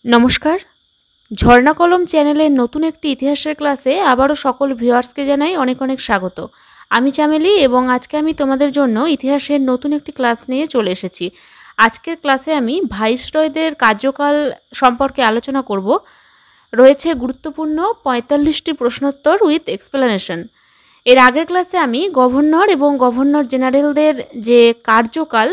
নমস্কার, ঝর্ণা কলম চ্যানেলের নতুন একটি ইতিহাসের ক্লাসে আবারও সকল ভিউয়ার্সকে জানাই অনেক অনেক স্বাগত। আমি চামেলি এবং আজকে আমি তোমাদের জন্য ইতিহাসের নতুন একটি ক্লাস নিয়ে চলে এসেছি। আজকের ক্লাসে আমি ভাইসরয়দের কার্যকাল সম্পর্কে আলোচনা করব। রয়েছে গুরুত্বপূর্ণ ৪৫টি প্রশ্নোত্তর উইথ এক্সপ্লেনেশন। এর আগের ক্লাসে আমি গভর্নর এবং গভর্নর জেনারেলদের যে কার্যকাল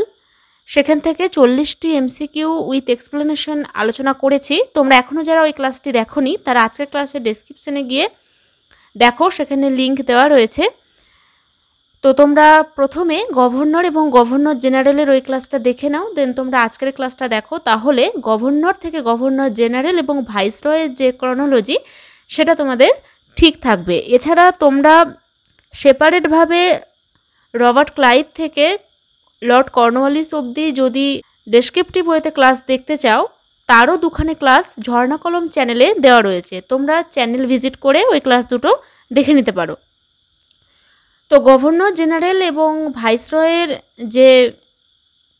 সেখান থেকে ৪০টি এমসিকিউ উইথ এক্সপ্লেনেশন আলোচনা করেছি। তোমরা এখনও যারা ওই ক্লাসটি দেখোনি তারা আজকের ক্লাসের ডেসক্রিপশনে গিয়ে দেখো, সেখানে লিংক দেওয়া রয়েছে। তো তোমরা প্রথমে গভর্নর এবং গভর্নর জেনারেলের ওই ক্লাসটা দেখে নাও, দেন তোমরা আজকের ক্লাসটা দেখো। তাহলে গভর্নর থেকে গভর্নর জেনারেল এবং ভাইসরয়ের যে ক্রনোলজি সেটা তোমাদের ঠিক থাকবে। এছাড়া তোমরা সেপারেটভাবে রবার্ট ক্লাইভ থেকে লর্ড কর্নওয়ালিস অবধি যদি ডেসক্রিপটিভ ওয়েতে ক্লাস দেখতে চাও, তারও দুখানে ক্লাস ঝর্ণা কলম চ্যানেলে দেওয়া রয়েছে। তোমরা চ্যানেল ভিজিট করে ওই ক্লাস দুটো দেখে নিতে পারো। তো গভর্নর জেনারেল এবং ভাইসরয়ের যে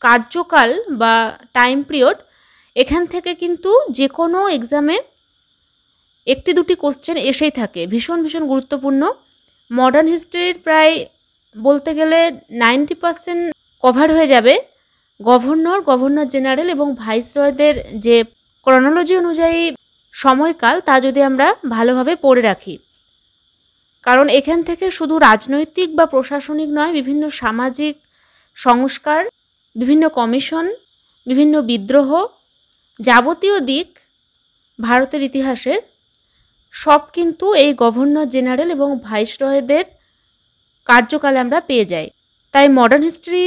কার্যকাল বা টাইম পিরিয়ড, এখান থেকে কিন্তু যে কোনো এক্সামে একটি দুটি কোশ্চেন এসেই থাকে, ভীষণ ভীষণ গুরুত্বপূর্ণ। মডার্ন হিস্ট্রির প্রায় বলতে গেলে 90% কভার হয়ে যাবে গভর্নর, গভর্নর জেনারেল এবং ভাইসরয়দের যে ক্রনোলজি অনুযায়ী সময়কাল, তা যদি আমরা ভালোভাবে পড়ে রাখি। কারণ এখান থেকে শুধু রাজনৈতিক বা প্রশাসনিক নয়, বিভিন্ন সামাজিক সংস্কার, বিভিন্ন কমিশন, বিভিন্ন বিদ্রোহ, যাবতীয় দিক ভারতের ইতিহাসের সব কিন্তু এই গভর্নর জেনারেল এবং ভাইসরয়দের কার্যকালে আমরা পেয়ে যাই। তাই মডার্ন হিস্ট্রি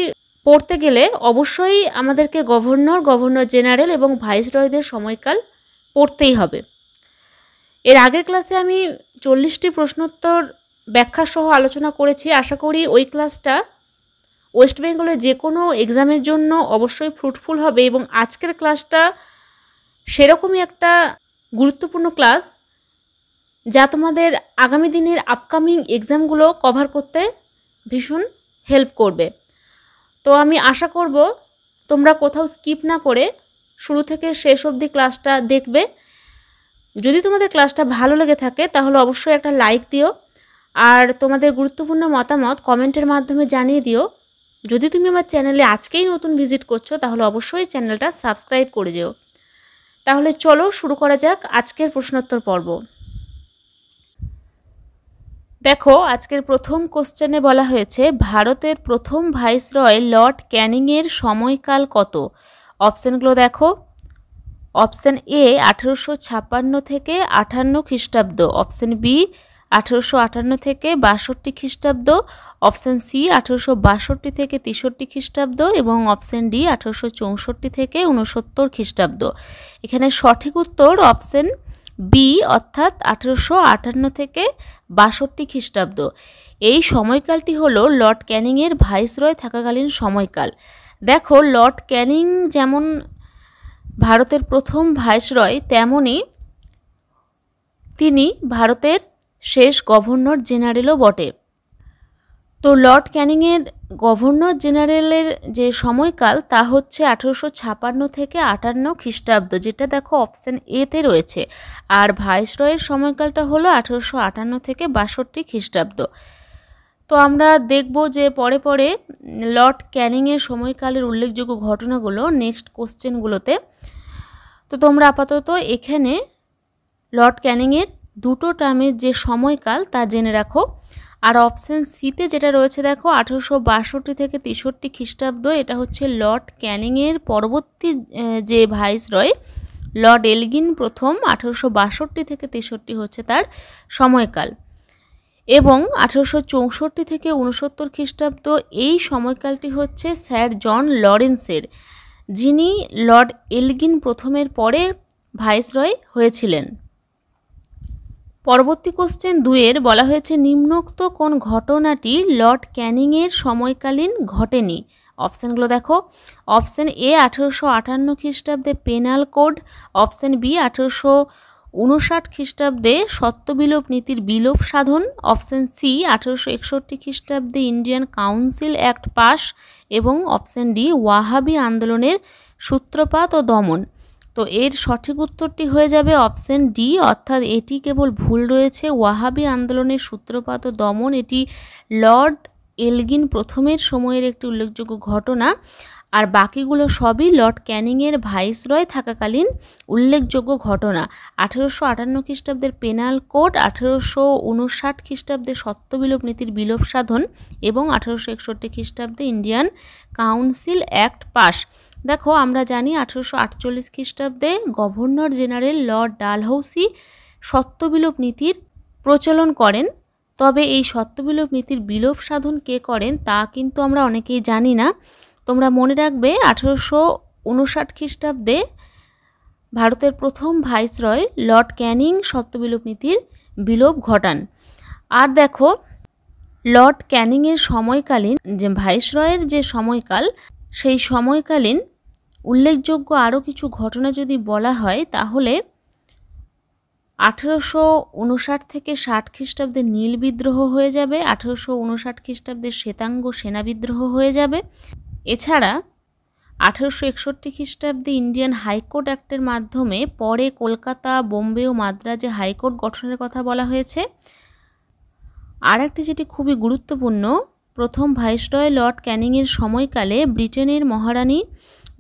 পড়তে গেলে অবশ্যই আমাদেরকে গভর্নর, গভর্নর জেনারেল এবং ভাইসরয়দের সময়কাল পড়তেই হবে। এর আগের ক্লাসে আমি 40টি প্রশ্নোত্তর ব্যাখ্যা সহ আলোচনা করেছি। আশা করি ওই ক্লাসটা ওয়েস্ট বেঙ্গলের যে কোনো এক্সামের জন্য অবশ্যই ফ্রুটফুল হবে এবং আজকের ক্লাসটা সেরকমই একটা গুরুত্বপূর্ণ ক্লাস যা তোমাদের আগামী দিনের আপকামিং এক্সামগুলো কভার করতে ভীষণ হেল্প করবে। তো আমি আশা করব তোমরা কোথাও স্কিপ না করে শুরু থেকে শেষ অবধি ক্লাসটা দেখবে। যদি তোমাদের ক্লাসটা ভালো লেগে থাকে তাহলে অবশ্যই একটা লাইক দিও, আর তোমাদের গুরুত্বপূর্ণ মতামত কমেন্টের মাধ্যমে জানিয়ে দিও। যদি তুমি আমার চ্যানেলে আজকেই নতুন ভিজিট করছো তাহলে অবশ্যই চ্যানেলটা সাবস্ক্রাইব করে যেও। তাহলে চলো শুরু করা যাক আজকের প্রশ্নোত্তর পর্ব। দেখো, আজকের প্রথম কোশ্চেনে বলা হয়েছে ভারতের প্রথম ভাইসরয় লর্ড ক্যানিংয়ের সময়কাল কত? অপশানগুলো দেখো। অপশান এ 1856 থেকে 58 খ্রিস্টাব্দ, অপশান বি 1858 থেকে 62 খ্রিস্টাব্দ, অপশান সি 1862 থেকে 63 খ্রিস্টাব্দ এবং অপশান ডি 1864 থেকে 69 খ্রিস্টাব্দ। এখানে সঠিক উত্তর অপশান বি, অর্থাৎ 1858 থেকে 62 খ্রিস্টাব্দ। এই সময়কালটি হলো লর্ড ক্যানিংয়ের ভাইসরয় থাকাকালীন সময়কাল। দেখো, লর্ড ক্যানিং যেমন ভারতের প্রথম ভাইসরয়, তেমনি তিনি ভারতের শেষ গভর্নর জেনারেলও বটে। তো লর্ড ক্যানিংয়ের গভর্নর জেনারেলের যে সময়কাল তা হচ্ছে 1856 থেকে 58 খ্রিস্টাব্দ, যেটা দেখো অপশান এতে রয়েছে। আর ভাইসরয়ের সময়কালটা হলো 1858 থেকে 62 খ্রিস্টাব্দ। তো আমরা দেখব যে পরে পরে লর্ড ক্যানিংয়ের সময়কালের উল্লেখযোগ্য ঘটনাগুলো নেক্সট কোশ্চেনগুলোতে। তো তোমরা আপাতত এখানে লর্ড ক্যানিংয়ের দুটো টার্মের যে সময়কাল তা জেনে রাখো। আর অপশান সিতে যেটা রয়েছে দেখো 1862 থেকে 63 খ্রিস্টাব্দ, এটা হচ্ছে লর্ড ক্যানিংয়ের পরবর্তী যে ভাইসরয় লর্ড এলগিন প্রথম, 1862 থেকে 63 হচ্ছে তার সময়কাল। এবং 1864 থেকে 69 খ্রিস্টাব্দ এই সময়কালটি হচ্ছে স্যার জন লরেন্সের, যিনি লর্ড এলগিন প্রথমের পরে ভাইসরয় হয়েছিলেন। পরবর্তী কোশ্চেন 2-এর বলা হয়েছে নিম্নোক্ত কোন ঘটনাটি লর্ড ক্যানিংয়ের সময়কালীন ঘটেনি? অপশানগুলো দেখো। অপশান এ 1858 খ্রিস্টাব্দে পেনাল কোড, অপশান বি 1859 খ্রিস্টাব্দে সত্যবিলোপ নীতির বিলোপ সাধন, অপশান সি 1861 খ্রিস্টাব্দে ইন্ডিয়ান কাউন্সিল অ্যাক্ট পাস এবং অপশান ডি ওয়াহাবি আন্দোলনের সূত্রপাত ও দমন। তো এর সঠিক উত্তরটি হয়ে যাবে অপশন ডি, অর্থাৎ এটি কেবল ভুল রয়েছে। ওয়াহাবি আন্দোলনের সূত্রপাত ও দমন এটি লর্ড এলগিন প্রথমের সময়ের একটি উল্লেখযোগ্য ঘটনা, আর বাকিগুলো সবই লর্ড ক্যানিংয়ের ভাইসরয় থাকাকালীন উল্লেখযোগ্য ঘটনা। 1858 খ্রিস্টাব্দের পেনাল কোড, 1859 খ্রিস্টাব্দে সত্যবিলোপ নীতির বিলোপ সাধন এবং 1861 খ্রিস্টাব্দে ইন্ডিয়ান কাউন্সিল অ্যাক্ট পাস। দেখো আমরা জানি 1848 খ্রিস্টাব্দে গভর্নর জেনারেল লর্ড ডালহৌসি সত্যবিলোপ নীতির প্রচলন করেন। তবে এই সত্যবিলোপ নীতির বিলোপ সাধন কে করেন তা কিন্তু আমরা অনেকেই জানি না। তোমরা মনে রাখবে 1859 খ্রিস্টাব্দে ভারতের প্রথম ভাইসরয় লর্ড ক্যানিং সত্যবিলোপ নীতির বিলোপ ঘটান। আর দেখো লর্ড ক্যানিংয়ের সময়কালীন যে ভাইসরয়ের যে সময়কাল, সেই সময়কালীন উল্লেখযোগ্য আরও কিছু ঘটনা যদি বলা হয় তাহলে 1859 থেকে 60 খ্রিস্টাব্দে নীল বিদ্রোহ হয়ে যাবে, 1859 খ্রিস্টাব্দে শ্বেতাঙ্গ সেনা বিদ্রোহ হয়ে যাবে। এছাড়া 1861 খ্রিস্টাব্দে ইন্ডিয়ান হাইকোর্ট অ্যাক্টের মাধ্যমে পরে কলকাতা, বোম্বে ও মাদ্রাজে হাইকোর্ট গঠনের কথা বলা হয়েছে। আর একটি যেটি খুবই গুরুত্বপূর্ণ, প্রথম ভাইসরয় লর্ড ক্যানিংয়ের সময়কালে ব্রিটেনের মহারানী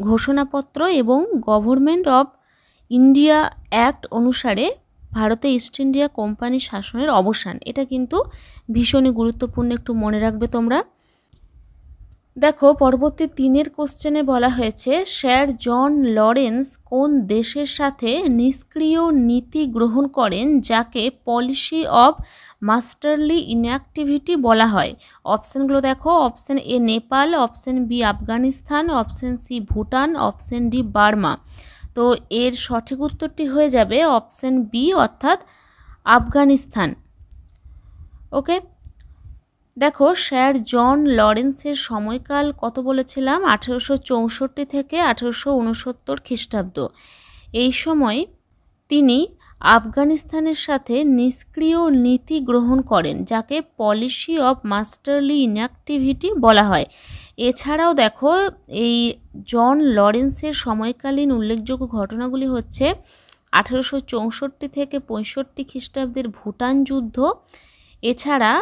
ঘোষণাপত্র এবং গভর্নমেন্ট অফ ইন্ডিয়া অ্যাক্ট অনুসারে ভারতে ইস্ট ইন্ডিয়া কোম্পানির শাসনের অবসান। এটা কিন্তু ভীষণই গুরুত্বপূর্ণ, একটু মনে রাখবে তোমরা। দেখো পরবর্তী 3 কোশ্চেনে বলা হয়েছে স্যার জন লরেন্স কোন দেশের সাথে নিষ্ক্রিয় নীতি গ্রহণ করেন যাকে পলিসি অফ মাস্টারলি ইনঅ্যাক্টিভিটি বলা হয়। অপশানগুলো দেখো, option A Nepal, option B Afghanistan, option C Bhutan, option D Burma. তো এর সঠিক উত্তরটি হয়ে যাবে অপশান বি, অর্থাৎ আফগানিস্তান। ওকে, দেখো স্যার জন লরেন্সের সময়কাল কত বলেছিলাম, 1864 থেকে 1869 খ্রিস্টাব্দ। এই সময় তিনি আফগানিস্তানের সাথে নিষ্ক্রিয় নীতি গ্রহণ করেন যাকে পলিসি অফ মাস্টারলি ইনঅ্যাক্টিভিটি বলা হয়। এছাড়াও দেখো এই জন লরেন্সের সময়কালীন উল্লেখযোগ্য ঘটনাগুলি হচ্ছে 1864 থেকে 65 খ্রিস্টাব্দের ভুটান যুদ্ধ। এছাড়া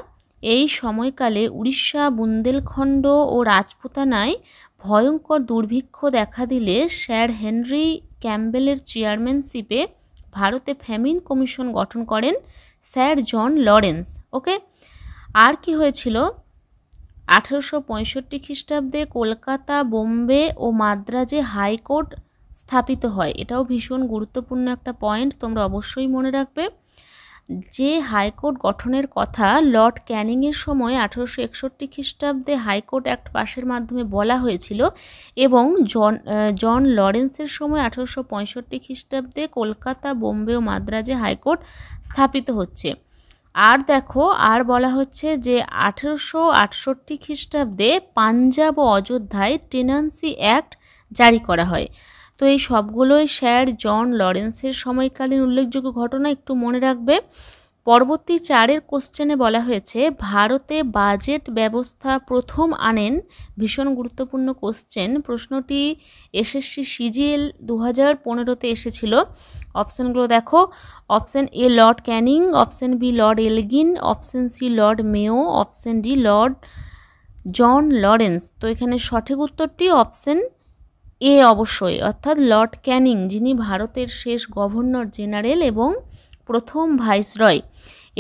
এই সময়কালে উড়িষ্যা, বুন্দেলখণ্ড ও রাজপুতানায় ভয়ঙ্কর দুর্ভিক্ষ দেখা দিলে স্যার হেনরি ক্যাম্বেলের চেয়ারম্যানশিপে ভারতে ফ্যামিন কমিশন গঠন করেন স্যার জন লরেন্স। ওকে, আর কি হয়েছিল, 1865 খ্রিস্টাব্দে কলকাতা, বোম্বে ও মাদ্রাজে হাইকোর্ট স্থাপিত হয়। এটাও ভীষণ গুরুত্বপূর্ণ একটা পয়েন্ট, তোমরা অবশ্যই মনে রাখবে। যে হাইকোর্ট গঠনের কথা লর্ড ক্যানিংয়ের সময় 1861 খ্রিস্টাব্দে হাইকোর্ট অ্যাক্ট পাশের মাধ্যমে বলা হয়েছিল এবং জন লরেন্সের সময় 1865 খ্রিস্টাব্দে কলকাতা, বোম্বে ও মাদ্রাজে হাইকোর্ট স্থাপিত হচ্ছে। আর দেখো আর বলা হচ্ছে যে 1868 খ্রিস্টাব্দে পাঞ্জাব ও অযোধ্যায় টেনান্সি অ্যাক্ট জারি করা হয়। তো এই সবগুলোই স্যার জন লরেন্সের সময়কালীন উল্লেখযোগ্য ঘটনা, একটু মনে রাখবে। পরবর্তী 4 কোশ্চেনে বলা হয়েছে ভারতে বাজেট ব্যবস্থা প্রথম আনেন, ভীষণ গুরুত্বপূর্ণ কোশ্চেন। প্রশ্নটি এসএসসি সিজিএল 2015-তে এসেছিল। অপশানগুলো দেখো, option A Lord Canning, option B Lord Elgin, option C Lord Mayo, option D Lord John Lawrence. তো এখানে সঠিক উত্তরটি অপশান এ অবশ্যই, অর্থাৎ লর্ড ক্যানিং, যিনি ভারতের শেষ গভর্নর জেনারেল এবং প্রথম ভাইসরয়।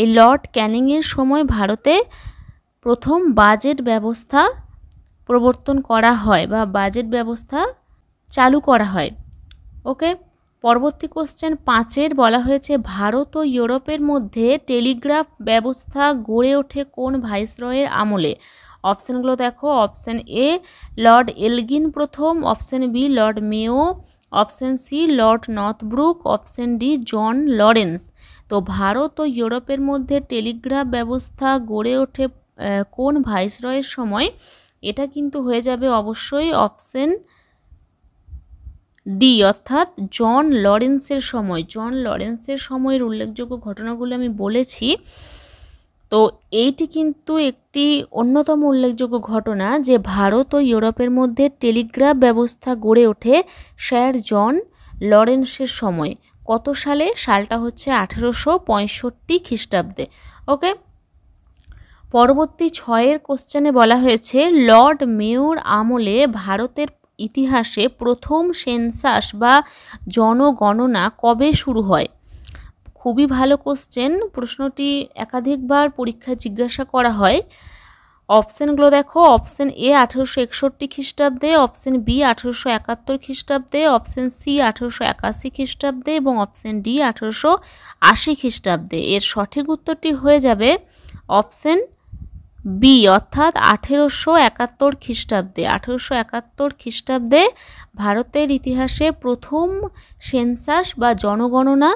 এই লর্ড ক্যানিংয়ের সময় ভারতে প্রথম বাজেট ব্যবস্থা প্রবর্তন করা হয় বা বাজেট ব্যবস্থা চালু করা হয়। ওকে, পরবর্তী কোশ্চেন 5 বলা হয়েছে ভারত ও ইউরোপের মধ্যে টেলিগ্রাফ ব্যবস্থা গড়ে ওঠে কোন ভাইসরয়ের আমলে। অপশানগুলো দেখো, অপশান এ লর্ড এলগিন প্রথম, option B Lord Mayo, option C Lord Northbrook, option D John Lawrence. তো ভারত ও ইউরোপের মধ্যে টেলিগ্রাফ ব্যবস্থা গড়ে ওঠে কোন ভাইসরয়ের সময়, এটা কিন্তু হয়ে যাবে অবশ্যই অপশান ডি, অর্থাৎ জন লরেন্সের সময়। জন লরেন্সের সময়ের উল্লেখযোগ্য ঘটনাগুলো আমি বলেছি। তো এইটি কিন্তু একটি অন্যতম উল্লেখযোগ্য ঘটনা যে ভারত ও ইউরোপের মধ্যে টেলিগ্রাফ ব্যবস্থা গড়ে ওঠে স্যার জন লরেন্সের সময়। কত সালে? সালটা হচ্ছে 1865 খ্রিস্টাব্দে। ওকে, পরবর্তী 6 কোশ্চেনে বলা হয়েছে লর্ড মেয়র আমলে ভারতের ইতিহাসে প্রথম সেন্সাস বা জনগণনা কবে শুরু হয়? খুবই ভালো কোশ্চেন, প্রশ্নটি একাধিকবার পরীক্ষায় জিজ্ঞাসা করা হয়। অপশানগুলো দেখো, অপশান এ 1861 খ্রিস্টাব্দে, অপশান বি 1871 খ্রিস্টাব্দে, অপশান সি 1881 খ্রিস্টাব্দে এবং অপশান ডি 1880 খ্রিস্টাব্দে। এর সঠিক উত্তরটি হয়ে যাবে অপশান বি, অর্থাৎ 1871 খ্রিস্টাব্দে। 1871 খ্রিস্টাব্দে ভারতের ইতিহাসে প্রথম সেন্সাস বা জনগণনা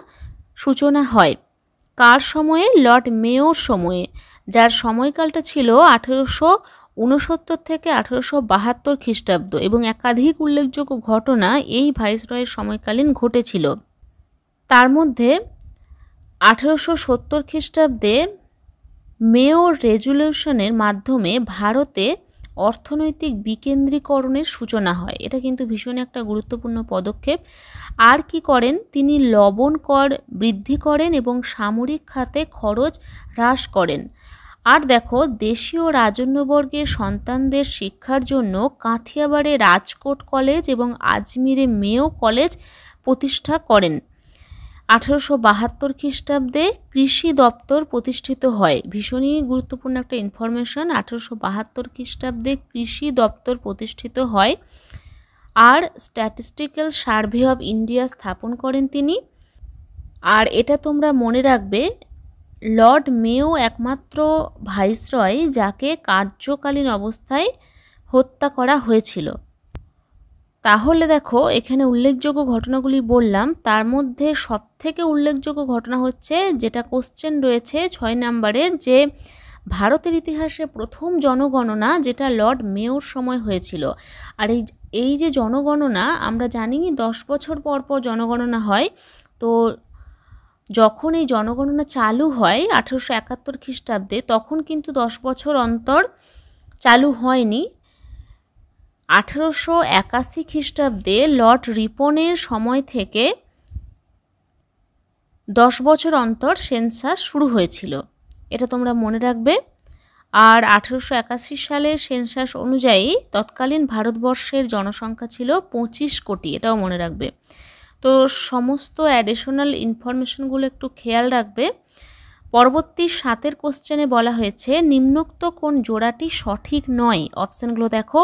সূচনা হয়। কার সময়ে? লর্ড মেয়র সময়ে, যার সময়কালটা ছিল 1869 থেকে 1872 খ্রিস্টাব্দ এবং একাধিক উল্লেখযোগ্য ঘটনা এই ভাইসরয়ের সময়কালীন ঘটেছিল। তার মধ্যে 1870 খ্রিস্টাব্দে মেয়র রেজুলেশনের মাধ্যমে ভারতে অর্থনৈতিক বিকেন্দ্রীকরণের সূচনা হয়। এটা কিন্তু ভীষণ একটা গুরুত্বপূর্ণ পদক্ষেপ। আর কি করেন তিনি? লবণ কর বৃদ্ধি করেন এবং সামরিক খাতে খরচ হ্রাস করেন। আর দেখো, দেশীয় রাজন্যবর্গের সন্তানদের শিক্ষার জন্য কাথিয়াবাড়ে রাজকোট কলেজ এবং আজমিরে মেও কলেজ প্রতিষ্ঠা করেন। 1872 খ্রিস্টাব্দে কৃষি দপ্তর প্রতিষ্ঠিত হয়। ভীষণই গুরুত্বপূর্ণ একটা ইনফরমেশন। 1872 খ্রিস্টাব্দে কৃষি দপ্তর প্রতিষ্ঠিত হয়। আর স্ট্যাটিস্টিক্যাল সার্ভে অফ ইন্ডিয়া স্থাপন করেন তিনি। আর এটা তোমরা মনে রাখবে, লর্ড মেও একমাত্র ভাইসরয় যাকে কার্যকালীন অবস্থায় হত্যা করা হয়েছিল। তাহলে দেখো, এখানে উল্লেখযোগ্য ঘটনাগুলি বললাম, তার মধ্যে সবথেকে উল্লেখযোগ্য ঘটনা হচ্ছে যেটা কোশ্চেন রয়েছে 6 নম্বরের, যে ভারতের ইতিহাসে প্রথম জনগণনা যেটা লর্ড মেয়র সময় হয়েছিল। আর এই যে জনগণনা, আমরা জানি 10 বছর পর পর জনগণনা হয়। তো যখন এই জনগণনা চালু হয় 1871 খ্রিস্টাব্দে, তখন কিন্তু 10 বছর অন্তর চালু হয়নি। 1881 খ্রিস্টাব্দে লর্ড রিপনের সময় থেকে 10 বছর অন্তর সেন্সাস শুরু হয়েছিল। এটা তোমরা মনে রাখবে। আর 1881 সালের সেন্সাস অনুযায়ী তৎকালীন ভারতবর্ষের জনসংখ্যা ছিল 25 কোটি, এটাও মনে রাখবে। তো সমস্ত অ্যাডিশনাল ইনফরমেশনগুলো একটু খেয়াল রাখবে। পরবর্তী 7 কোশ্চেনে বলা হয়েছে নিম্নোক্ত কোন জোড়াটি সঠিক নয়? অপশানগুলো দেখো,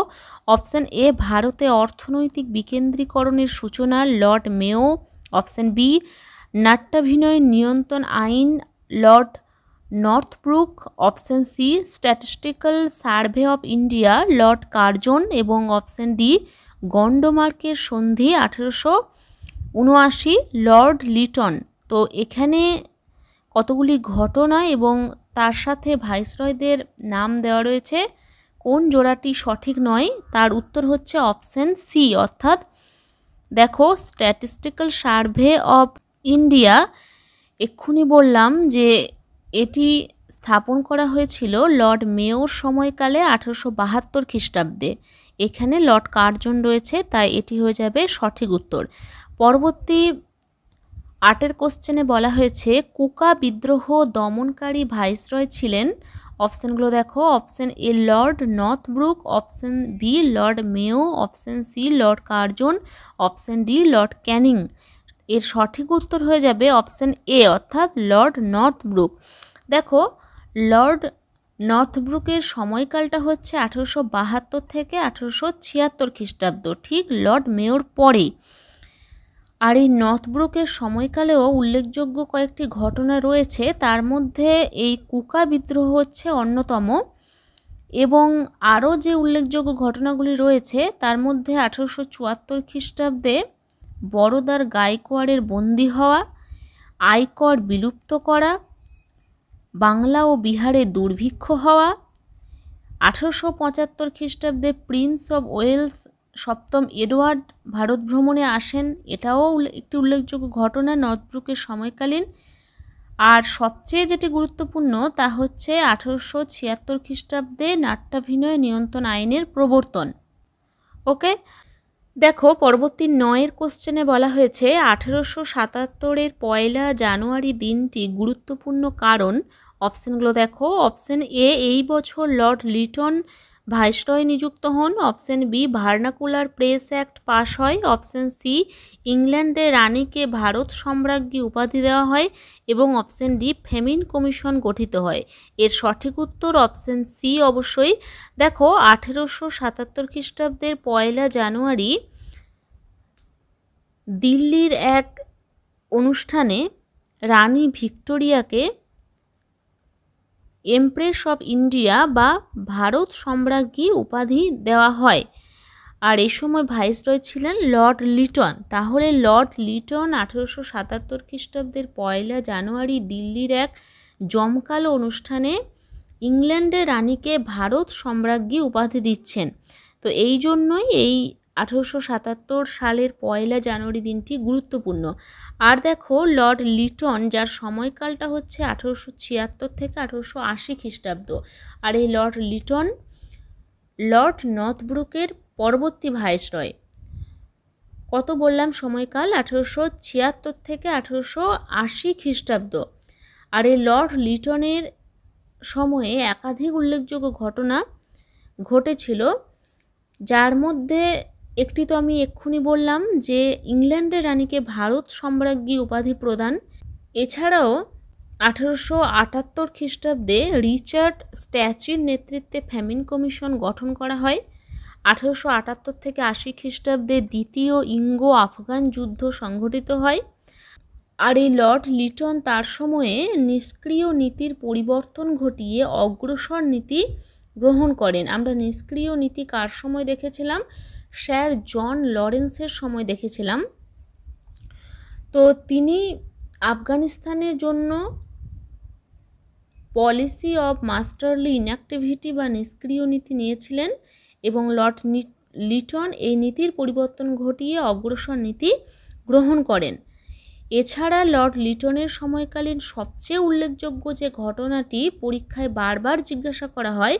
অপশান এ ভারতে অর্থনৈতিক বিকেন্দ্রীকরণের সূচনা লর্ড মেও, অপশান বি নাট্যাভিনয় নিয়ন্ত্রণ আইন Lord Northbrook, option C statistical survey of India Lord Curzon এবং অপশান ডি গন্ডমার্কের সন্ধি 1879 লর্ড লিটন। তো এখানে কতগুলি ঘটনা এবং তার সাথে ভাইসরয়দের নাম দেওয়া রয়েছে। কোন জোড়াটি সঠিক নয়? তার উত্তর হচ্ছে অপশান সি, অর্থাৎ দেখো স্ট্যাটিস্টিক্যাল সার্ভে অফ ইন্ডিয়া, এক্ষুনি বললাম যে এটি স্থাপন করা হয়েছিল লর্ড মেয়র সময়কালে 1872 খ্রিস্টাব্দে। এখানে লর্ড কার্জন রয়েছে, তাই এটি হয়ে যাবে সঠিক উত্তর। পরবর্তী 8 কোশ্চেনে বলা হয়েছে কুকা বিদ্রোহ দমনকারী ভাইসরয় ছিলেন। অপশানগুলো দেখো, option A Lord Northbrook, option B Lord Mayo, option C Lord Curzon, option D Lord Canning. এর সঠিক উত্তর হয়ে যাবে অপশান এ, অর্থাৎ লর্ড নর্থব্রুক। দেখো, লর্ড নর্থব্রুকের সময়কালটা হচ্ছে 1872 থেকে 1876 খ্রিস্টাব্দ, ঠিক লর্ড মেয়র পরেই। আর এই নর্থব্রুকের সময়কালেও উল্লেখযোগ্য কয়েকটি ঘটনা রয়েছে, তার মধ্যে এই কুকা বিদ্রোহ হচ্ছে অন্যতম। এবং আরও যে উল্লেখযোগ্য ঘটনাগুলি রয়েছে তার মধ্যে 1874 খ্রিস্টাব্দে বরোদার গায়কোয়াড়ের বন্দী হওয়া, আয়কর বিলুপ্ত করা, বাংলা ও বিহারে দুর্ভিক্ষ হওয়া, 1875 খ্রিস্টাব্দে প্রিন্স অব ওয়েলস সপ্তম এডওয়ার্ড ভারত ভ্রমণে আসেন, এটাও একটি উল্লেখযোগ্য ঘটনা নর্থব্রুকের সময়কালীন। আর সবচেয়ে যেটি গুরুত্বপূর্ণ তা হচ্ছে 1876 খ্রিস্টাব্দে নাট্যাভিনয় নিয়ন্ত্রণ আইনের প্রবর্তন। ওকে, দেখো পরবর্তী 9 কোশ্চেনে বলা হয়েছে 1877-এর 1 জানুয়ারি দিনটি গুরুত্বপূর্ণ কারণ। অপশানগুলো দেখো। অপশান এ, এই বছর লর্ড লিটন ভাইসরয় নিযুক্ত হন। Option B, vernacular press act pass হয়। অপশান সি, ইংল্যান্ডের রানীকে ভারত সম্রাজ্ঞী উপাধি দেওয়া হয়। এবং অপশান ডি, ফেমিন কমিশন গঠিত হয়। এর সঠিক উত্তর অপশান সি অবশ্যই। দেখো 1877 খ্রিস্টাব্দের 1 জানুয়ারি দিল্লির এক অনুষ্ঠানে রানী ভিক্টোরিয়াকে এমপ্রেস অফ ইন্ডিয়া বা ভারত সম্রাজ্ঞী উপাধি দেওয়া হয়। আর এই সময় ভাইসরয় ছিলেন লর্ড লিটন। তাহলে লর্ড লিটন 1877 খ্রিস্টাব্দের 1 জানুয়ারি দিল্লির এক জমকালো অনুষ্ঠানে ইংল্যান্ডের রানীকে ভারত সম্রাজ্ঞী উপাধি দিচ্ছেন। তো এই জন্যই এই 1877 সালের 1 জানুয়ারি দিনটি গুরুত্বপূর্ণ। আর দেখো লর্ড লিটন, যার সময়কালটা হচ্ছে 1876 থেকে 1880 খ্রিস্টাব্দ। আর এই লর্ড লিটন লর্ড নর্থব্রুকের পরবর্তী ভাইসরয়। কত বললাম সময়কাল? 1876 থেকে 1880 খ্রিস্টাব্দ। আর এই লর্ড লিটনের সময়ে একাধিক উল্লেখযোগ্য ঘটনা ঘটেছিল, যার মধ্যে একটি তো আমি এক্ষুনি বললাম যে ইংল্যান্ডের রানীকে ভারত সম্রাজ্ঞী উপাধি প্রদান। এছাড়াও 1878 খ্রিস্টাব্দে রিচার্ড স্ট্যাচির নেতৃত্বে ফেমিন কমিশন গঠন করা হয়। 1878 থেকে 80 খ্রিস্টাব্দে দ্বিতীয় ইঙ্গো আফগান যুদ্ধ সংঘটিত হয়। আর এই লর্ড লিটন তার সময়ে নিষ্ক্রিয় নীতির পরিবর্তন ঘটিয়ে অগ্রসর নীতি গ্রহণ করেন। আমরা নিষ্ক্রিয় নীতি কার সময় দেখেছিলাম? স্যার জন লরেন্সের সময় দেখেছিলাম। তো তিনি আফগানিস্তানের জন্য পলিসি অফ মাস্টারলি ইনঅ্যাক্টিভিটি বা নিষ্ক্রিয় নীতি নিয়েছিলেন এবং লর্ড লিটন এই নীতির পরিবর্তন ঘটিয়ে অগ্রসর নীতি গ্রহণ করেন। এছাড়া লর্ড লিটনের সময়কালীন সবচেয়ে উল্লেখযোগ্য যে ঘটনাটি পরীক্ষায় বারবার জিজ্ঞাসা করা হয়,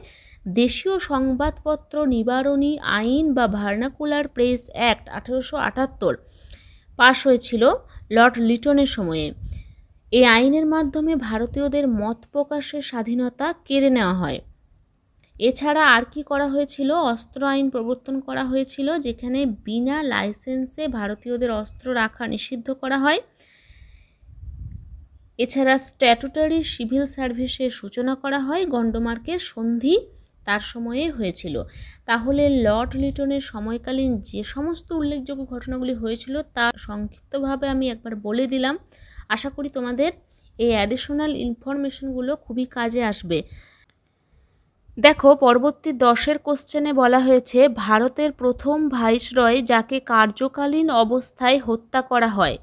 দেশীয় সংবাদপত্র নিবারণী আইন বা ভার্নাকুলার প্রেস অ্যাক্ট 1878 পাশ হয়েছিল লর্ড লিটনের সময়ে। এই আইনের মাধ্যমে ভারতীয়দের মত প্রকাশের স্বাধীনতা কেড়ে নেওয়া হয়। এছাড়া আর কি করা হয়েছিল? অস্ত্র আইন প্রবর্তন করা হয়েছিল, যেখানে বিনা লাইসেন্সে ভারতীয়দের অস্ত্র রাখা নিষিদ্ধ করা হয়। এছাড়া স্ট্যাটুটারি সিভিল সার্ভিসের সূচনা করা হয়। গন্ডমার্কের সন্ধি তার সময়ে হয়েছিল। তাহলে লর্ড লিটনের সময়কালীন যে সমস্ত উল্লেখযোগ্য ঘটনাগুলি হয়েছিল তা সংক্ষিপ্তভাবে আমি একবার বলে দিলাম। আশা করি তোমাদের এই অ্যাডিশনাল ইনফরমেশনগুলো খুবই কাজে আসবে। দেখো পরবর্তী 10 কোশ্চেনে বলা হয়েছে ভারতের প্রথম ভাইসরয় যাকে কার্যকালীন অবস্থায় হত্যা করা হয়।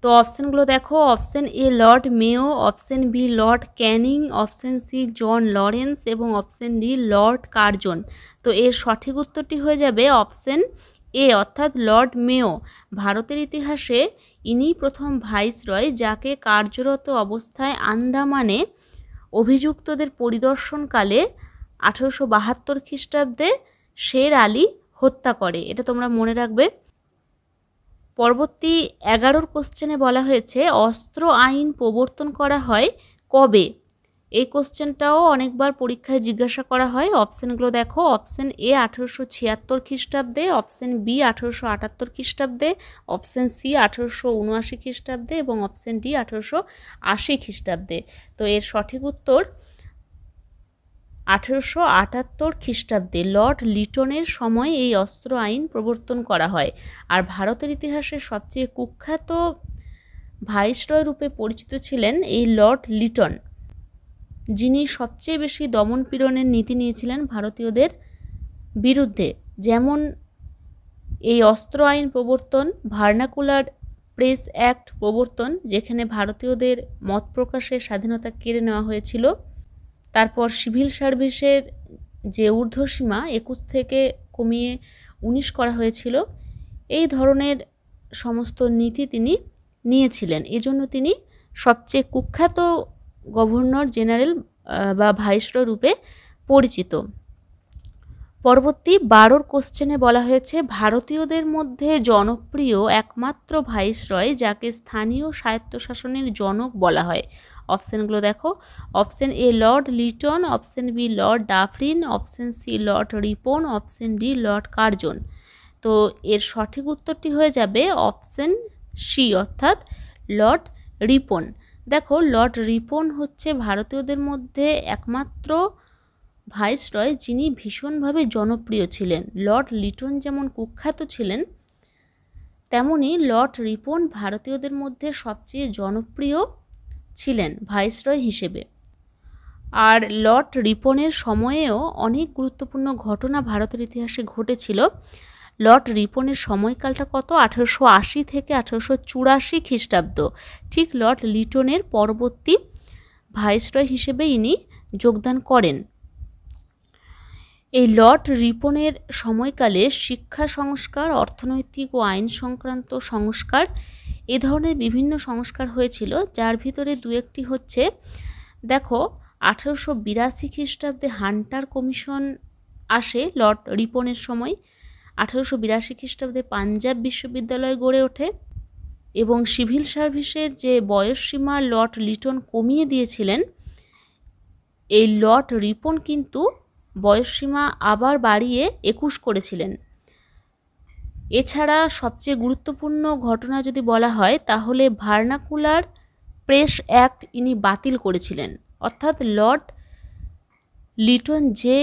তো অপশানগুলো দেখো। Option A Lord Mayo, option B Lord Canning, option C John Lawrence এবং অপশান ডি লর্ড কার্জন। তো এর সঠিক উত্তরটি হয়ে যাবে অপশান এ অর্থাৎ লর্ড মেয়ো। ভারতের ইতিহাসে ইনি প্রথম ভাইসরয় যাকে কার্যরত অবস্থায় আন্দামানে অভিযুক্তদের পরিদর্শনকালে 1872 খ্রিস্টাব্দে শের আলী হত্যা করে। এটা তোমরা মনে রাখবে। পরবর্তী 11 কোশ্চেনে বলা হয়েছে অস্ত্র আইন প্রবর্তন করা হয় কবে? এই কোশ্চেনটাও অনেকবার পরীক্ষায় জিজ্ঞাসা করা হয়। অপশানগুলো দেখো। অপশান এ 1876 খ্রিস্টাব্দে, অপশান বি 1878 খ্রিস্টাব্দে, অপশান সি 1879 খ্রিস্টাব্দে এবং অপশান ডি 1880 খ্রিস্টাব্দে। তো এর সঠিক উত্তর 1878 খ্রিস্টাব্দে লর্ড লিটনের সময় এই অস্ত্র আইন প্রবর্তন করা হয়। আর ভারতের ইতিহাসের সবচেয়ে কুখ্যাত ভাইসরয় রূপে পরিচিত ছিলেন এই লর্ড লিটন, যিনি সবচেয়ে বেশি দমন পীড়নের নীতি নিয়েছিলেন ভারতীয়দের বিরুদ্ধে। যেমন এই অস্ত্র আইন প্রবর্তন, ভার্নাকুলার প্রেস অ্যাক্ট প্রবর্তন, যেখানে ভারতীয়দের মত প্রকাশের স্বাধীনতা কেড়ে নেওয়া হয়েছিল। তারপর সিভিল সার্ভিসের যে ঊর্ধ্বসীমা 21 থেকে কমিয়ে 19 করা হয়েছিল। এই ধরনের সমস্ত নীতি তিনি নিয়েছিলেন। এজন্য তিনি সবচেয়ে কুখ্যাত গভর্নর জেনারেল বা ভাইসরয় রূপে পরিচিত। পরবর্তী 12 কোশ্চেনে বলা হয়েছে ভারতীয়দের মধ্যে জনপ্রিয় একমাত্র ভাইসরয় যাকে স্থানীয় স্বায়ত্তশাসনের জনক বলা হয়। অপশানগুলো দেখো, option A Lord Lytton, option B Lord Dufferin, option C Lord Ripon, option D Lord Curzon. তো এর সঠিক উত্তরটি হয়ে যাবে অপশান সি অর্থাৎ লর্ড রিপন। দেখো, লর্ড রিপন হচ্ছে ভারতীয়দের মধ্যে একমাত্র ভাইসরয় যিনি ভীষণভাবে জনপ্রিয় ছিলেন। লর্ড লিটন যেমন কুখ্যাত ছিলেন, তেমনি লর্ড রিপন ভারতীয়দের মধ্যে সবচেয়ে জনপ্রিয় ছিলেন ভাইসরয় হিসেবে। আর লর্ড রিপনের সময়েও অনেক গুরুত্বপূর্ণ ঘটনা ভারতের ইতিহাসে ঘটেছিল। লর্ড রিপনের সময়কালটা কত? 1880 থেকে 1884 খ্রিস্টাব্দ। ঠিক লর্ড লিটনের পরবর্তী ভাইসরয় হিসেবে ইনি যোগদান করেন। এই লর্ড রিপনের সময়কালে শিক্ষা সংস্কার, অর্থনৈতিক ও আইন সংক্রান্ত সংস্কার, এ ধরনের বিভিন্ন সংস্কার হয়েছিল, যার ভিতরে দু একটি হচ্ছে, দেখো 1882 খ্রিস্টাব্দে হান্টার কমিশন আসে লর্ড রিপনের সময়। 1882 খ্রিস্টাব্দে পাঞ্জাব বিশ্ববিদ্যালয় গড়ে ওঠে এবং সিভিল সার্ভিসের যে বয়সসীমা লর্ড লিটন কমিয়ে দিয়েছিলেন, এই লর্ড রিপন কিন্তু বয়সসীমা আবার বাড়িয়ে 21 করেছিলেন। এছাড়া সবচেয়ে গুরুত্বপূর্ণ ঘটনা যদি বলা হয় তাহলে ভার্নাকুলার প্রেস অ্যাক্ট ইনি বাতিল করেছিলেন। অর্থাৎ লর্ড লিটন যে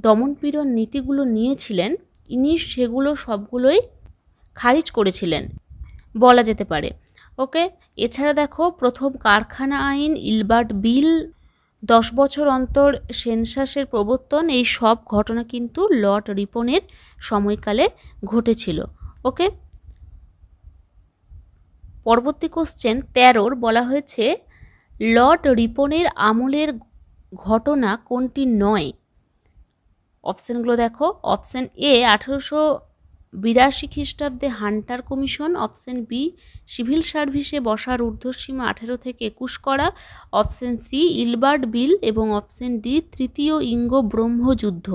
দমনপীড়ন নীতিগুলো নিয়েছিলেন, ইনি সেগুলো সবগুলোই খারিজ করেছিলেন বলা যেতে পারে। ওকে, এছাড়া দেখো প্রথম কারখানা আইন, ইলবার্ট বিল, 10 বছর অন্তর সেন্সাসের প্রবর্তন, এই সব ঘটনা কিন্তু লর্ড রিপনের সময়কালে ঘটেছিল। ওকে, পরবর্তী কোশ্চেন 13 বলা হয়েছে লর্ড রিপনের আমলের ঘটনা কোনটি নয়? অপশানগুলো দেখো, অপশান এ 1882 খ্রিস্টাব্দে Hunter Commission, option B civil সার্ভিসে বসার ঊর্ধ্বসীমা 18 থেকে 21 করা, অপশান সি ইলবার্ট বিল এবং অপশান ডি তৃতীয় ইঙ্গ ব্রহ্মযুদ্ধ।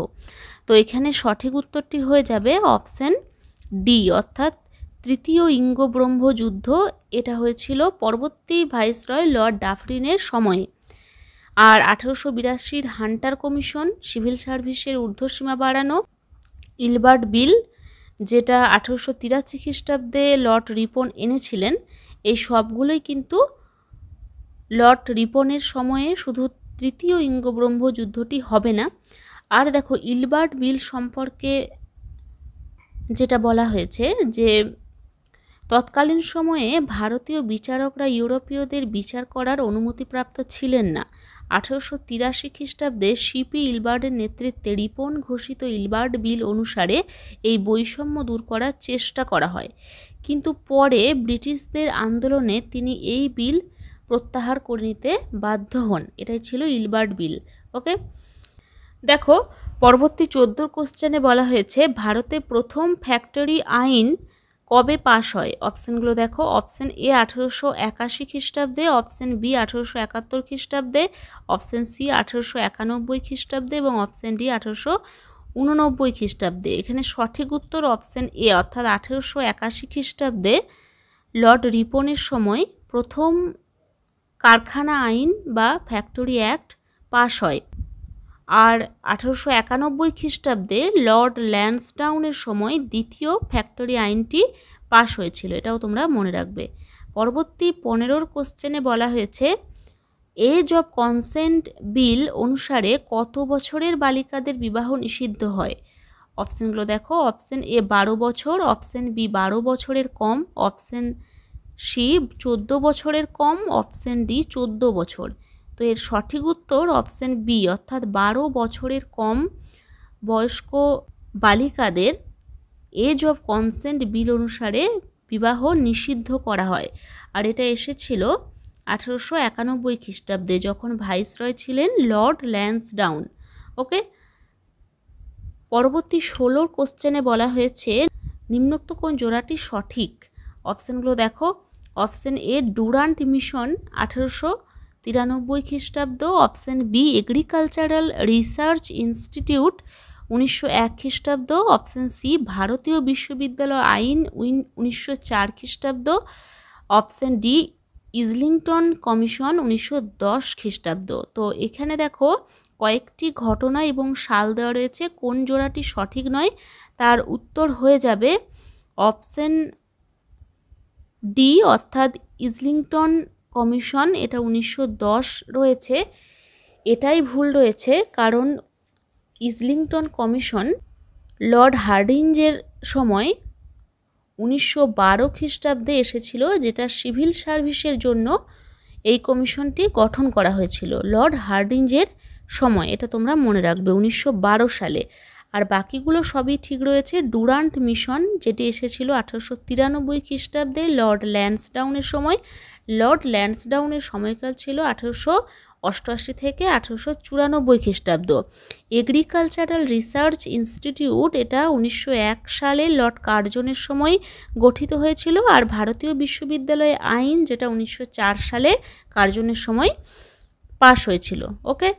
তো এখানে সঠিক উত্তরটি হয়ে যাবে অপশান ডি অর্থাৎ তৃতীয় ইঙ্গ ব্রহ্মযুদ্ধ। এটা হয়েছিল পরবর্তী ভাইসরয় লর্ড ডাফরিনের সময়ে। আর 1882 হান্টার কমিশন, সিভিল সার্ভিসের ঊর্ধ্বসীমা বাড়ানো, ইলবার্ট বিল যেটা 1883 খ্রিস্টাব্দে লর্ড রিপন এনেছিলেন, এই সবগুলোই কিন্তু লর্ড রিপনের সময়ে, শুধু তৃতীয় ইঙ্গ ব্রহ্মযুদ্ধটি হবে না। আর দেখো ইলবার্ট বিল সম্পর্কে যেটা বলা হয়েছে যে তৎকালীন সময়ে ভারতীয় বিচারকরা ইউরোপীয়দের বিচার করার অনুমতিপ্রাপ্ত ছিলেন না। 1883 খ্রিস্টাব্দে সিপি ইলবার্টের নেতৃত্বে রিপন ঘোষিত ইলবার্ট বিল অনুসারে এই বৈষম্য দূর করার চেষ্টা করা হয়, কিন্তু পরে ব্রিটিশদের আন্দোলনে তিনি এই বিল প্রত্যাহার করে নিতে বাধ্য হন। এটাই ছিল ইলবার্ট বিল। ওকে, দেখো পরবর্তী 14 কোশ্চেনে বলা হয়েছে ভারতে প্রথম ফ্যাক্টরি আইন কবে পাশ হয়? অপশানগুলো দেখো, অপশান এ 1881 খ্রিস্টাব্দে, অপশান বি 1871 খ্রিস্টাব্দে, অপশান সি 1891 খ্রিস্টাব্দে এবং অপশান ডি 1889 খ্রিস্টাব্দে। এখানে সঠিক উত্তর অপশান এ অর্থাৎ 1881 খ্রিস্টাব্দে লর্ড রিপনের সময় প্রথম কারখানা আইন বা ফ্যাক্টরি অ্যাক্ট পাশ হয়। আর 1891 খ্রিস্টাব্দে লর্ড ল্যান্সডাউনের সময় দ্বিতীয় ফ্যাক্টরি আইনটি পাশ হয়েছিল, এটাও তোমরা মনে রাখবে। পরবর্তী 15 কোশ্চেনে বলা হয়েছে এজ অফ কনসেন্ট বিল অনুসারে কত বছরের বালিকাদের বিবাহ নিষিদ্ধ হয়? অপশানগুলো দেখো, অপশান এ 12 বছর, অপশান বি 12 বছরের কম, অপশান সি 14 বছরের কম, অপশান ডি 14 বছর। তো এর সঠিক উত্তর অপশান বি অর্থাৎ 12 বছরের কম বয়স্ক বালিকাদের এজ অফ কনসেন্ট বিল অনুসারে বিবাহ নিষিদ্ধ করা হয়। আর এটা এসেছিল 1891 খ্রিস্টাব্দে যখন ভাইসরয় ছিলেন লর্ড ল্যান্সডাউন। ওকে, পরবর্তী 16 কোশ্চেনে বলা হয়েছে নিম্নোক্ত কোন জোড়াটি সঠিক? অপশানগুলো দেখো, অপশান এ ডুরান্ট মিশন 1893 খ্রিস্টাব্দ, option B agricultural research institute 1901 খ্রিস্টাব্দ। অপশন সি ভারতীয় বিশ্ববিদ্যালয় আইন 1904 খ্রিস্টাব্দ। অপশন ডি ইজলিংটন কমিশন 1910 খ্রিস্টাব্দ। তো এখানে দেখো কয়েকটি ঘটনা এবং সাল দেওয়া রয়েছে, কোন জোড়াটি সঠিক নয় তার উত্তর হয়ে যাবে অপশন ডি অর্থাৎ ইজলিংটন কমিশন, এটা 1910 রয়েছে। এটাই ভুল রয়েছে, কারণ ইজলিংটন কমিশন লর্ড হার্ডিঞ্জের সময় 1912 খ্রিস্টাব্দে এসেছিল, যেটা সিভিল সার্ভিসের জন্য এই কমিশনটি গঠন করা হয়েছিল লর্ড হার্ডিঞ্জের সময়, এটা তোমরা মনে রাখবে 1912 সালে। আর বাকিগুলো সবই ঠিক রয়েছে। ডুরান্ট মিশন যেটি এসেছিল 1893 খ্রিস্টাব্দে লর্ড ল্যান্সডাউনের সময়। লর্ড ল্যান্সডাউনের সময়কাল ছিল 1888 থেকে 1894 খ্রিস্টাব্দ। এগ্রিকালচারাল রিসার্চ ইনস্টিটিউট এটা 1901 সালে লর্ড কার্জনের সময় গঠিত হয়েছিল। আর ভারতীয় বিশ্ববিদ্যালয় আইন যেটা 1904 সালে কার্জনের সময় পাশ হয়েছিল। ওকে,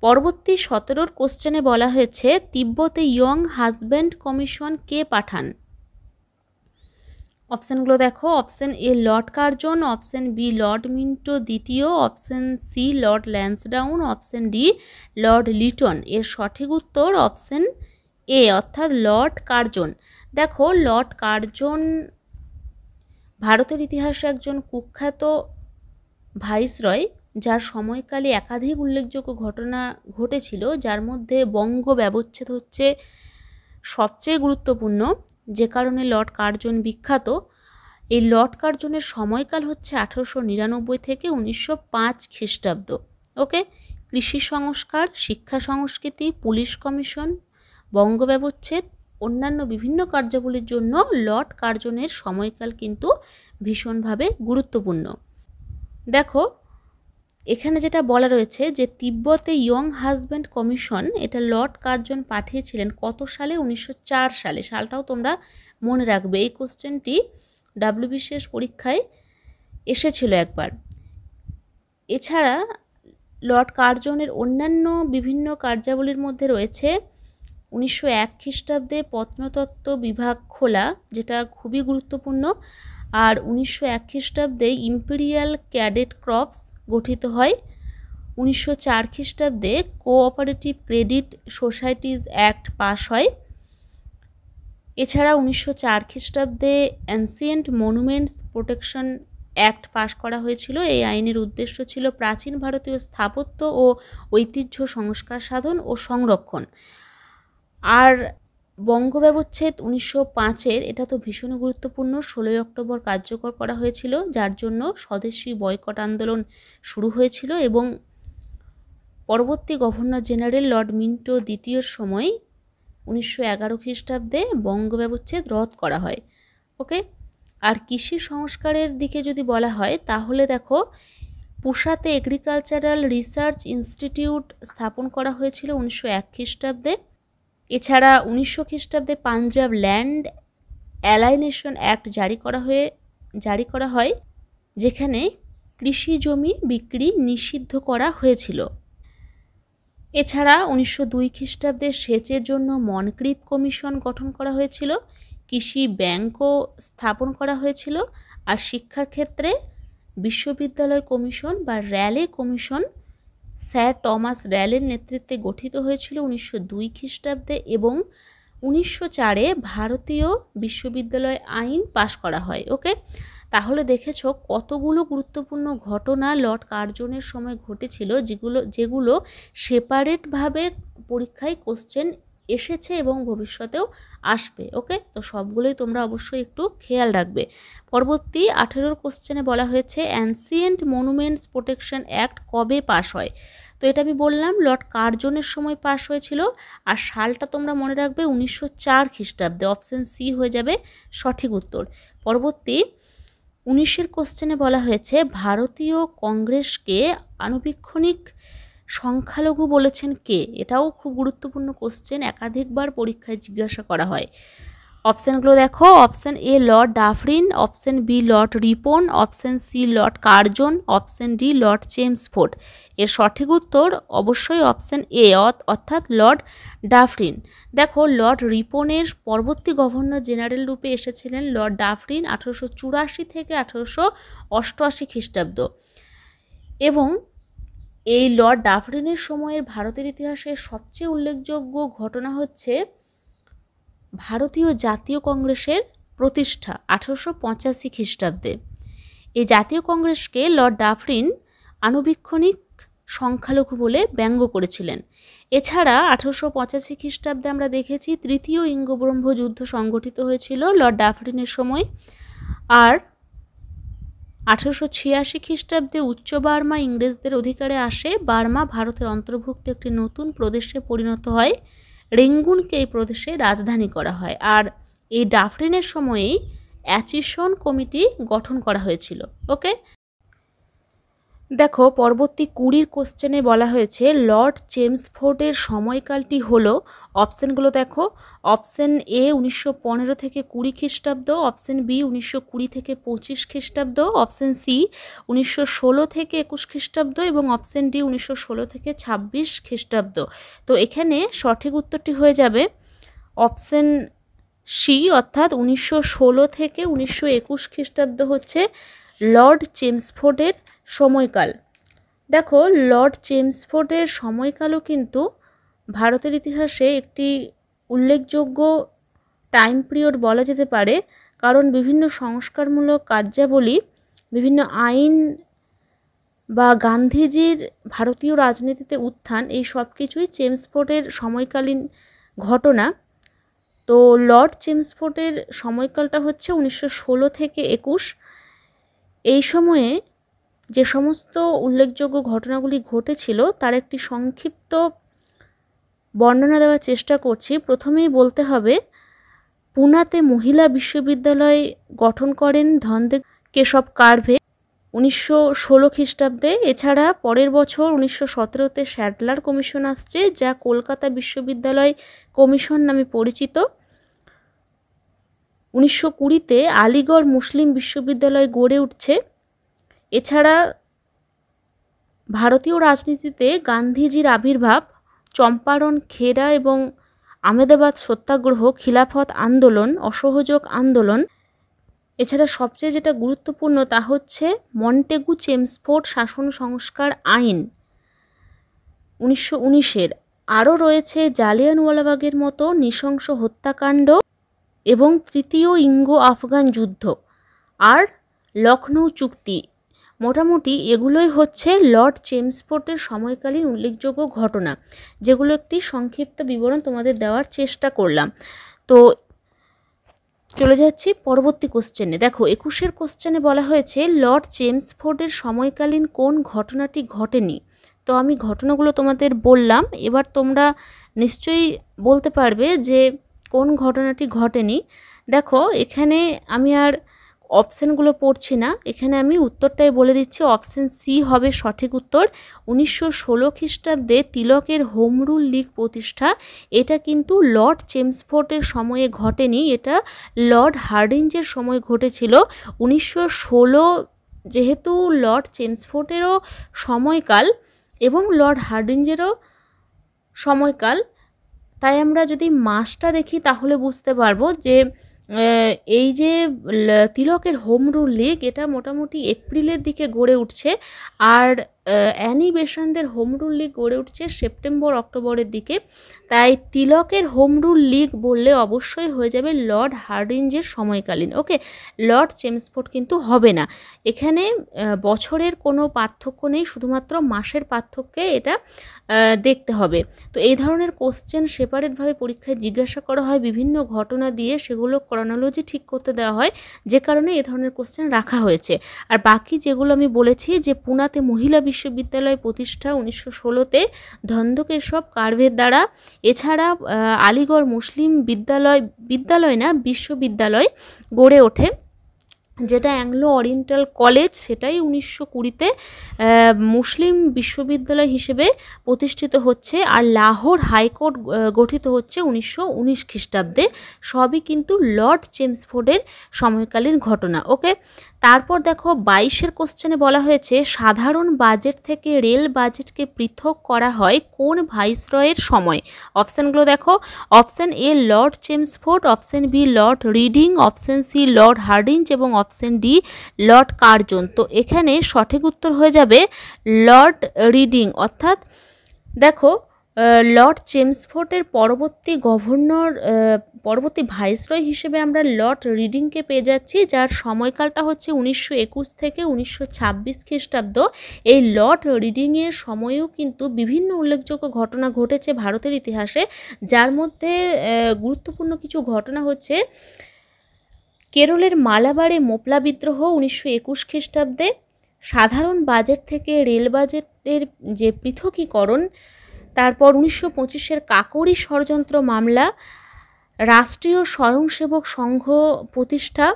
পরবর্তী 17 কোশ্চেনে বলা হয়েছে তিব্বতে ইয়ং হাজব্যান্ড কমিশন কে পাঠান? অপশানগুলো দেখো, option A Lord Curzon, option B Lord Minto দ্বিতীয়, option C Lord Lansdowne, option D Lord Lytton. এর সঠিক উত্তর অপশান এ অর্থাৎ লর্ড কার্জন। দেখো লর্ড কার্জন ভারতের ইতিহাসে একজন কুখ্যাত ভাইসরয়, যার সময়কালে একাধিক উল্লেখযোগ্য ঘটনা ঘটেছিল, যার মধ্যে বঙ্গ ব্যবচ্ছেদ হচ্ছে সবচেয়ে গুরুত্বপূর্ণ, যে কারণে লর্ড কার্জন বিখ্যাত। এই লর্ড কার্জনের সময়কাল হচ্ছে 1899 থেকে 1905 খ্রিস্টাব্দ। ওকে, কৃষি সংস্কার, শিক্ষা সংস্কৃতি, পুলিশ কমিশন, বঙ্গ ব্যবচ্ছেদ, অন্যান্য বিভিন্ন কার্যাবলীর জন্য লর্ড কার্জনের সময়কাল কিন্তু ভীষণভাবে গুরুত্বপূর্ণ। দেখো এখানে যেটা বলা রয়েছে যে তিব্বতে ইয়ং হাজব্যান্ড কমিশন এটা লর্ড কার্জন পাঠিয়েছিলেন কত সালে? 1904 সালে। সালটাও তোমরা মনে রাখবে, এই কোশ্চেনটি ডাব্লিউবিসিএস পরীক্ষায় এসেছিল একবার। এছাড়া লর্ড কার্জনের অন্যান্য বিভিন্ন কার্যাবলীর মধ্যে রয়েছে 1901 খ্রিস্টাব্দে প্রত্নতত্ত্ব বিভাগ খোলা, যেটা খুবই গুরুত্বপূর্ণ। আর 1901 খ্রিস্টাব্দে ইম্পেরিয়াল ক্যাডেট ক্রপস গঠিত হয়। 1904 খ্রিস্টাব্দে cooperative credit societies act pass হয়। এছাড়া 1904 খ্রিস্টাব্দে ancient monuments protection act pass করা হয়েছিল। এই আইনের উদ্দেশ্য ছিল প্রাচীন ভারতীয় স্থাপত্য ও ঐতিহ্য সংস্কার সাধন ও সংরক্ষণ। আর বঙ্গ ব্যবচ্ছেদ 1905-এর, এটা তো ভীষণ গুরুত্বপূর্ণ, 16 অক্টোবর কার্যকর করা হয়েছিল, যার জন্য স্বদেশী বয়কট আন্দোলন শুরু হয়েছিল এবং পরবর্তী গভর্নর জেনারেল লর্ড মিন্টো দ্বিতীয়র সময় 1911 খ্রিস্টাব্দে বঙ্গ ব্যবচ্ছেদ রদ করা হয়। ওকে, আর কৃষি সংস্কারের দিকে যদি বলা হয় তাহলে দেখো পুসাতে এগ্রিকালচারাল রিসার্চ ইনস্টিটিউট স্থাপন করা হয়েছিল 1901 খ্রিস্টাব্দে। এছাড়া 1900 খ্রিস্টাব্দে পাঞ্জাব ল্যান্ড অ্যালাইনেশন অ্যাক্ট জারি করা হয়, যেখানে কৃষি জমি বিক্রি নিষিদ্ধ করা হয়েছিল। এছাড়া 1902 খ্রিস্টাব্দে সেচের জন্য মনক্রিপ কমিশন গঠন করা হয়েছিল, কৃষি ব্যাংকও স্থাপন করা হয়েছিল। আর শিক্ষার ক্ষেত্রে বিশ্ববিদ্যালয় কমিশন বা র্যালে কমিশন স্যার টমাস র্যালের নেতৃত্বে গঠিত হয়েছিল 1902 খ্রিস্টাব্দে এবং 1904-এ ভারতীয় বিশ্ববিদ্যালয় আইন পাশ করা হয়। ওকে, তাহলে দেখেছো কতগুলো গুরুত্বপূর্ণ ঘটনা লর্ড কার্জনের সময় ঘটেছিল, যেগুলো সেপারেটভাবে পরীক্ষায় কোশ্চেন এসেছে এবং ভবিষ্যতেও আসবে। ওকে, তো সবগুলোই তোমরা অবশ্যই একটু খেয়াল রাখবে। পরবর্তী 18 কোশ্চেনে বলা হয়েছে অ্যানসিয়েন্ট মনুমেন্টস প্রোটেকশন অ্যাক্ট কবে পাশ হয়? তো এটা আমি বললাম লর্ড কার্জনের সময় পাশ হয়েছিল, আর সালটা তোমরা মনে রাখবে 1904 খ্রিস্টাব্দে। অপশন সি হয়ে যাবে সঠিক উত্তর। পরবর্তী 19-এর কোশ্চেনে বলা হয়েছে ভারতীয় কংগ্রেসকে আনুবীক্ষণিক সংখ্যালঘু বলেছেন কে? এটাও খুব গুরুত্বপূর্ণ কোশ্চেন, একাধিকবার পরীক্ষায় জিজ্ঞাসা করা হয়। অপশানগুলো দেখো, option A Lord Dufferin, option B Lord Ripon, option C Lord Curzon, option D Lord Chelmsford. এর সঠিক উত্তর অবশ্যই অপশান এ অর্থাৎ লর্ড ডাফরিন। দেখো, লর্ড রিপনের পরবর্তী গভর্নর জেনারেল রূপে এসেছিলেন লর্ড ডাফরিন 1884 থেকে 1888 খ্রিস্টাব্দ। এবং এই লর্ড ডাফরিনের সময়ের ভারতের ইতিহাসে সবচেয়ে উল্লেখযোগ্য ঘটনা হচ্ছে ভারতীয় জাতীয় কংগ্রেসের প্রতিষ্ঠা 1885 খ্রিস্টাব্দে। এই জাতীয় কংগ্রেসকে লর্ড ডাফরিন আনুবীক্ষণিক সংখ্যালঘু বলে ব্যঙ্গ করেছিলেন। এছাড়া 1885 খ্রিস্টাব্দে আমরা দেখেছি তৃতীয় ইঙ্গ-ব্রহ্ম যুদ্ধ সংগঠিত হয়েছিল লর্ড ডাফরিনের সময়। আর 1886 খ্রিস্টাব্দে উচ্চ বার্মা ইংরেজদের অধিকারে আসে। বার্মা ভারতের অন্তর্ভুক্ত একটি নতুন প্রদেশে পরিণত হয়। রেঙ্গুনকে এই প্রদেশে রাজধানী করা হয়। আর এই ডাফরিনের সময়েই অ্যাচিসন কমিটি গঠন করা হয়েছিল। ওকে, দেখো পরবর্তী 20 কোশ্চেনে বলা হয়েছে লর্ড চেমসফোর্ডের সময়কালটি হলো, অপশানগুলো দেখো, অপশান এ 1915 থেকে 20 খ্রিস্টাব্দ, অপশান বি 1920 থেকে 25 খ্রিস্টাব্দ, অপশান সি 1916 থেকে 21 খ্রিস্টাব্দ এবং অপশান ডি 1916 থেকে 26 খ্রিস্টাব্দ। তো এখানে সঠিক উত্তরটি হয়ে যাবে অপশান সি অর্থাৎ 1916 থেকে 1921 খ্রিস্টাব্দ হচ্ছে লর্ড চেমসফোর্ডের সময়কাল। দেখো, লর্ড চেমসফোর্ডের সময়কালও কিন্তু ভারতের ইতিহাসে একটি উল্লেখযোগ্য টাইম পিরিয়ড বলা যেতে পারে, কারণ বিভিন্ন সংস্কারমূলক কার্যাবলী, বিভিন্ন আইন বা গান্ধীজির ভারতীয় রাজনীতিতে উত্থান, এই সব কিছুই চেমসফোর্ডের সময়কালীন ঘটনা। তো লর্ড চেমসফোর্ডের সময়কালটা হচ্ছে 1916 থেকে 21। এই সময়ে যে সমস্ত উল্লেখযোগ্য ঘটনাগুলি ঘটেছিল তার একটি সংক্ষিপ্ত বর্ণনা দেওয়ার চেষ্টা করছি। প্রথমেই বলতে হবে, পুনাতে মহিলা বিশ্ববিদ্যালয় গঠন করেন ধনদে কেশব কার্ভে 1916 খ্রিস্টাব্দে। এছাড়া পরের বছর 1917তে স্যাডলার কমিশন আসছে, যা কলকাতা বিশ্ববিদ্যালয় কমিশন নামে পরিচিত। 1920তে আলিগড় মুসলিম বিশ্ববিদ্যালয় গড়ে উঠছে। এছাড়া ভারতীয় রাজনীতিতে গান্ধীজির আবির্ভাব, চম্পারণ, খেরা এবং আহমেদাবাদ সত্যাগ্রহ, খিলাফত আন্দোলন, অসহযোগ আন্দোলন। এছাড়া সবচেয়ে যেটা গুরুত্বপূর্ণ তা হচ্ছে মন্টেগু চেমসফোর্ড শাসন সংস্কার আইন 1919-এর। আরও রয়েছে জালিয়ানওয়ালাবাগের মতো নৃশংস হত্যাকাণ্ড এবং তৃতীয় ইঙ্গো আফগান যুদ্ধ আর লখনৌ চুক্তি। মোটামুটি এগুলোই হচ্ছে লর্ড চেমসফোর্ডের সময়কালীন উল্লেখযোগ্য ঘটনা, যেগুলো একটি সংক্ষিপ্ত বিবরণ তোমাদের দেওয়ার চেষ্টা করলাম। তো চলে যাচ্ছি পরবর্তী কোশ্চেনে। দেখো, 21 কোশ্চেনে বলা হয়েছে লর্ড চেমসফোর্ডের সময়কালীন কোন ঘটনাটি ঘটেনি। তো আমি ঘটনাগুলো তোমাদের বললাম, এবার তোমরা নিশ্চয়ই বলতে পারবে যে কোন ঘটনাটি ঘটেনি। দেখো, এখানে আমি আর অপশানগুলো পড়ছি না, এখানে আমি উত্তরটাই বলে দিচ্ছি। অপশান সি হবে সঠিক উত্তর। 1916 খ্রিস্টাব্দে তিলকের হোম রুল লীগ প্রতিষ্ঠা, এটা কিন্তু লর্ড চেমসফোর্ডের সময়ে ঘটেনি, এটা লর্ড হার্ডিঞ্জের সময় ঘটেছিল। 1916 যেহেতু লর্ড চেমসফোর্ডেরও সময়কাল এবং লর্ড হার্ডিঞ্জেরও সময়কাল, তাই আমরা যদি মাসটা দেখি তাহলে বুঝতে পারবো যে এই যে তিলকের হোম রুল লীগ এটা মোটামুটি এপ্রিলের দিকে গড়ে উঠছে, আর অ্যানি বেসান্তের হোম রুল লীগ গড়ে উঠছে সেপ্টেম্বর অক্টোবরের দিকে। তাই তিলকের হোম রুল লীগ বললে অবশ্যই হয়ে যাবে লর্ড হার্ডিঞ্জের সময়কালীন। ওকে, লর্ড চেমসফোর্ড কিন্তু হবে না। এখানে বছরের কোনো পার্থক্য নেই, শুধুমাত্র মাসের পার্থক্যে এটা দেখতে হবে। তো এই ধরনের কোশ্চেন সেপারেটভাবে পরীক্ষায় জিজ্ঞাসা করা হয় বিভিন্ন ঘটনা দিয়ে, সেগুলো ক্রনোলজি ঠিক করতে দেওয়া হয়, যে কারণে এই ধরনের কোশ্চেন রাখা হয়েছে। আর বাকি যেগুলো আমি বলেছি যে পুনাতে মহিলা বিশ্ববিদ্যালয় প্রতিষ্ঠা 1916-তে ধনদকেশব কার্ভের দ্বারা, এছাড়া আলিগড় মুসলিম বিশ্ববিদ্যালয় গড়ে ওঠে যেটা অ্যাংলো ওরিয়েন্টাল কলেজ, সেটাই 1920-তে মুসলিম বিশ্ববিদ্যালয় হিসেবে প্রতিষ্ঠিত হচ্ছে। আর লাহোর হাইকোর্ট গঠিত হচ্ছে 1919 খ্রিস্টাব্দে। সবই কিন্তু লর্ড চেমসফোর্ডের সময়কালীন ঘটনা। ওকে, তারপর দেখো 22-এর কোশ্চেনে বলা হয়েছে সাধারণ বাজেট থেকে রেল বাজেটকে পৃথক করা হয় কোন ভাইসরয়ের সময়। অপশানগুলো দেখো, option A Lord Chelmsford, option B Lord Reading, option C Lord Hardinge এবং অপশান ডি লর্ড কার্জন। তো এখানে সঠিক উত্তর হয়ে যাবে লর্ড রিডিং। অর্থাৎ দেখো লর্ড চেমসফোর্ডের পরবর্তী গভর্নর, পরবর্তী ভাইসরয় হিসেবে আমরা লর্ড রিডিংকে পেয়ে যাচ্ছি, যার সময়কালটা হচ্ছে 1921 থেকে 1926 খ্রিস্টাব্দ। এই লর্ড রিডিংয়ের সময়েও কিন্তু বিভিন্ন উল্লেখযোগ্য ঘটনা ঘটেছে ভারতের ইতিহাসে, যার মধ্যে গুরুত্বপূর্ণ কিছু ঘটনা হচ্ছে কেরলের মালাবারে মোপলা বিদ্রোহ 1921 খ্রিস্টাব্দে, সাধারণ বাজেট থেকে রেল বাজেটের যে পৃথকীকরণ, তারপর 1925-এর কাকোরি ষড়যন্ত্র মামলা, রাষ্ট্রীয় স্বয়ংসেবক সংঘ প্রতিষ্ঠা,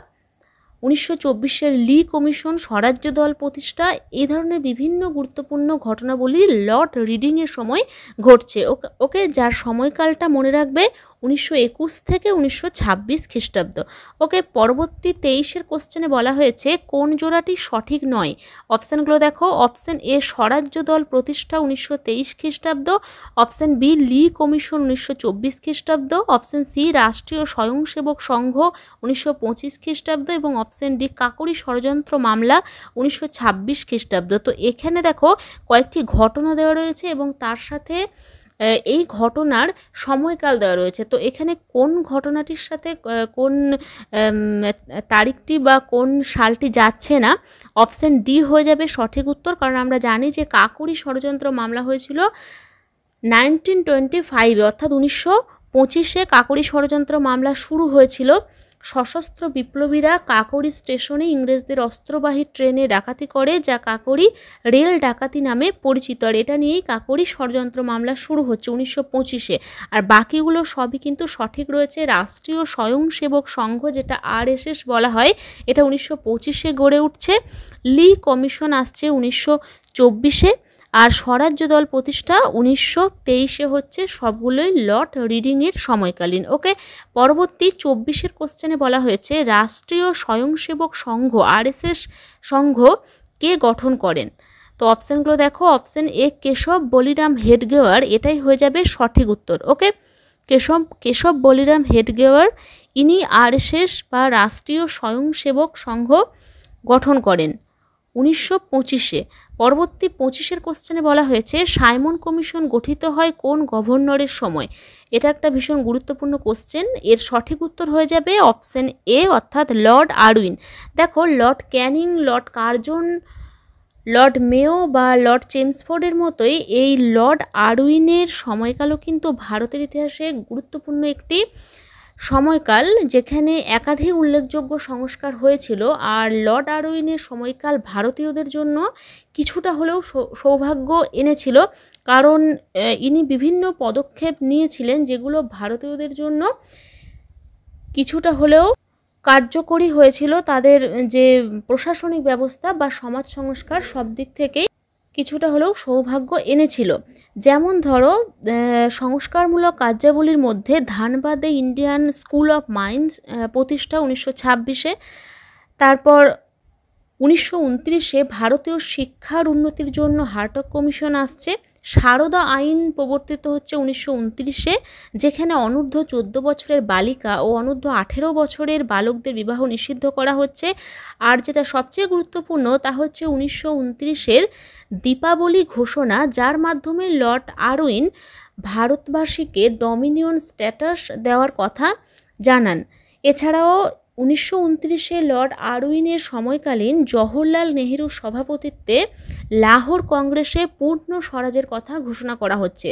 1924-এর লি কমিশন, স্বরাজ্য দল প্রতিষ্ঠা। এই ধরনের বিভিন্ন গুরুত্বপূর্ণ ঘটনাবলী লর্ড রিডিংয়ের সময় ঘটছে। ওকে, যার সময়কালটা মনে রাখবে 1921 থেকে 1926 খ্রিস্টাব্দ। ওকে, পরবর্তী 23-এর কোশ্চেনে বলা হয়েছে কোন জোড়াটি সঠিক নয়। অপশানগুলো দেখো, অপশান এ স্বরাজ্য দল প্রতিষ্ঠা 1923 খ্রিস্টাব্দ, অপশান বি লি কমিশন 1924 খ্রিস্টাব্দ, অপশান সি রাষ্ট্রীয় স্বয়ংসেবক সংঘ 1925 খ্রিস্টাব্দ এবং অপশান ডি কাকোরি ষড়যন্ত্র মামলা 1926 খ্রিস্টাব্দ। তো এখানে দেখো কয়েকটি ঘটনা দেওয়া রয়েছে এবং তার সাথে এই ঘটনার সময়কাল দেওয়া রয়েছে। তো এখানে কোন ঘটনাটির সাথে কোন তারিখটি বা কোন সালটি যাচ্ছে না, অপশান ডি হয়ে যাবে সঠিক উত্তর। কারণ আমরা জানি যে কাকোরি ষড়যন্ত্র মামলা হয়েছিল 1925, অর্থাৎ 1925-এ কাকোরি ষড়যন্ত্র মামলা শুরু হয়েছিল। সশস্ত্র বিপ্লবীরা কাকোরি স্টেশনে ইংরেজদের অস্ত্রবাহী ট্রেনে ডাকাতি করে, যা কাকোরি রেল ডাকাতি নামে পরিচিত। আর এটা নিয়েই কাকোরি ষড়যন্ত্র মামলা শুরু হচ্ছে 1925-এ। আর বাকিগুলো সবই কিন্তু সঠিক রয়েছে। রাষ্ট্রীয় স্বয়ংসেবক সংঘ, যেটা RSS বলা হয়, এটা 1925-এ গড়ে উঠছে। লি কমিশন আসছে 1924-এ। আর স্বরাজ্য দল প্রতিষ্ঠা 1923-এ হচ্ছে। সবগুলোই লর্ড রিডিংয়ের সময়কালীন। ওকে, পরবর্তী 24-এর কোশ্চেনে বলা হয়েছে রাষ্ট্রীয় স্বয়ংসেবক সংঘ RSS সংঘ কে গঠন করেন। তো অপশানগুলো দেখো, অপশান এ কেশব বলিরাম হেডগেওয়ার, এটাই হয়ে যাবে সঠিক উত্তর। ওকে, কেশব বলিরাম হেডগেওয়ার ইনি RSS বা রাষ্ট্রীয় স্বয়ংসেবক সংঘ গঠন করেন 1925-এ। পরবর্তী 25-এর কোশ্চেনে বলা হয়েছে সাইমন কমিশন গঠিত হয় কোন গভর্নরের সময়। এটা একটা ভীষণ গুরুত্বপূর্ণ কোশ্চেন। এর সঠিক উত্তর হয়ে যাবে অপশান এ, অর্থাৎ লর্ড আরউইন। দেখো Lord Canning, Lord Curzon, Lord Mayo বা লর্ড চেমসফোর্ডের মতোই এই লর্ড আরউইনের সময়কালও কিন্তু ভারতের ইতিহাসে গুরুত্বপূর্ণ একটি সময়কাল, যেখানে একাধিক উল্লেখযোগ্য সংস্কার হয়েছিল। আর লর্ড আরউইনের সময়কাল ভারতীয়দের জন্য কিছুটা হলেও সৌভাগ্য এনেছিল, কারণ ইনি বিভিন্ন পদক্ষেপ নিয়েছিলেন যেগুলো ভারতীয়দের জন্য কিছুটা হলেও কার্যকরী হয়েছিল। তাদের যে প্রশাসনিক ব্যবস্থা বা সমাজ সংস্কার সব দিক থেকেই কিছুটা হলেও সৌভাগ্য এনেছিল। যেমন ধরো সংস্কারমূলক কার্যাবলীর মধ্যে ধানবাদে ইন্ডিয়ান স্কুল অফ মাইন্স প্রতিষ্ঠা 1926-এ, তারপর 1929-এ ভারতীয় শিক্ষার উন্নতির জন্য হার্টগ কমিশন আসছে, সারদা আইন প্রবর্তিত হচ্ছে 1929-এ, যেখানে অনূর্ধ্ব 14 বছরের বালিকা ও অনূর্ধ্ব 18 বছরের বালকদের বিবাহ নিষিদ্ধ করা হচ্ছে। আর যেটা সবচেয়ে গুরুত্বপূর্ণ তা হচ্ছে 1929-এর দীপাবলি ঘোষণা, যার মাধ্যমে লর্ড আরউইন ভারতবাসীকে ডমিনিয়ন স্ট্যাটাস দেওয়ার কথা জানান। এছাড়াও 1929-এ লর্ড আরউইনের সময়কালীন জওহরলাল নেহেরুর সভাপতিত্বে লাহোর কংগ্রেসে পূর্ণ স্বরাজের কথা ঘোষণা করা হচ্ছে।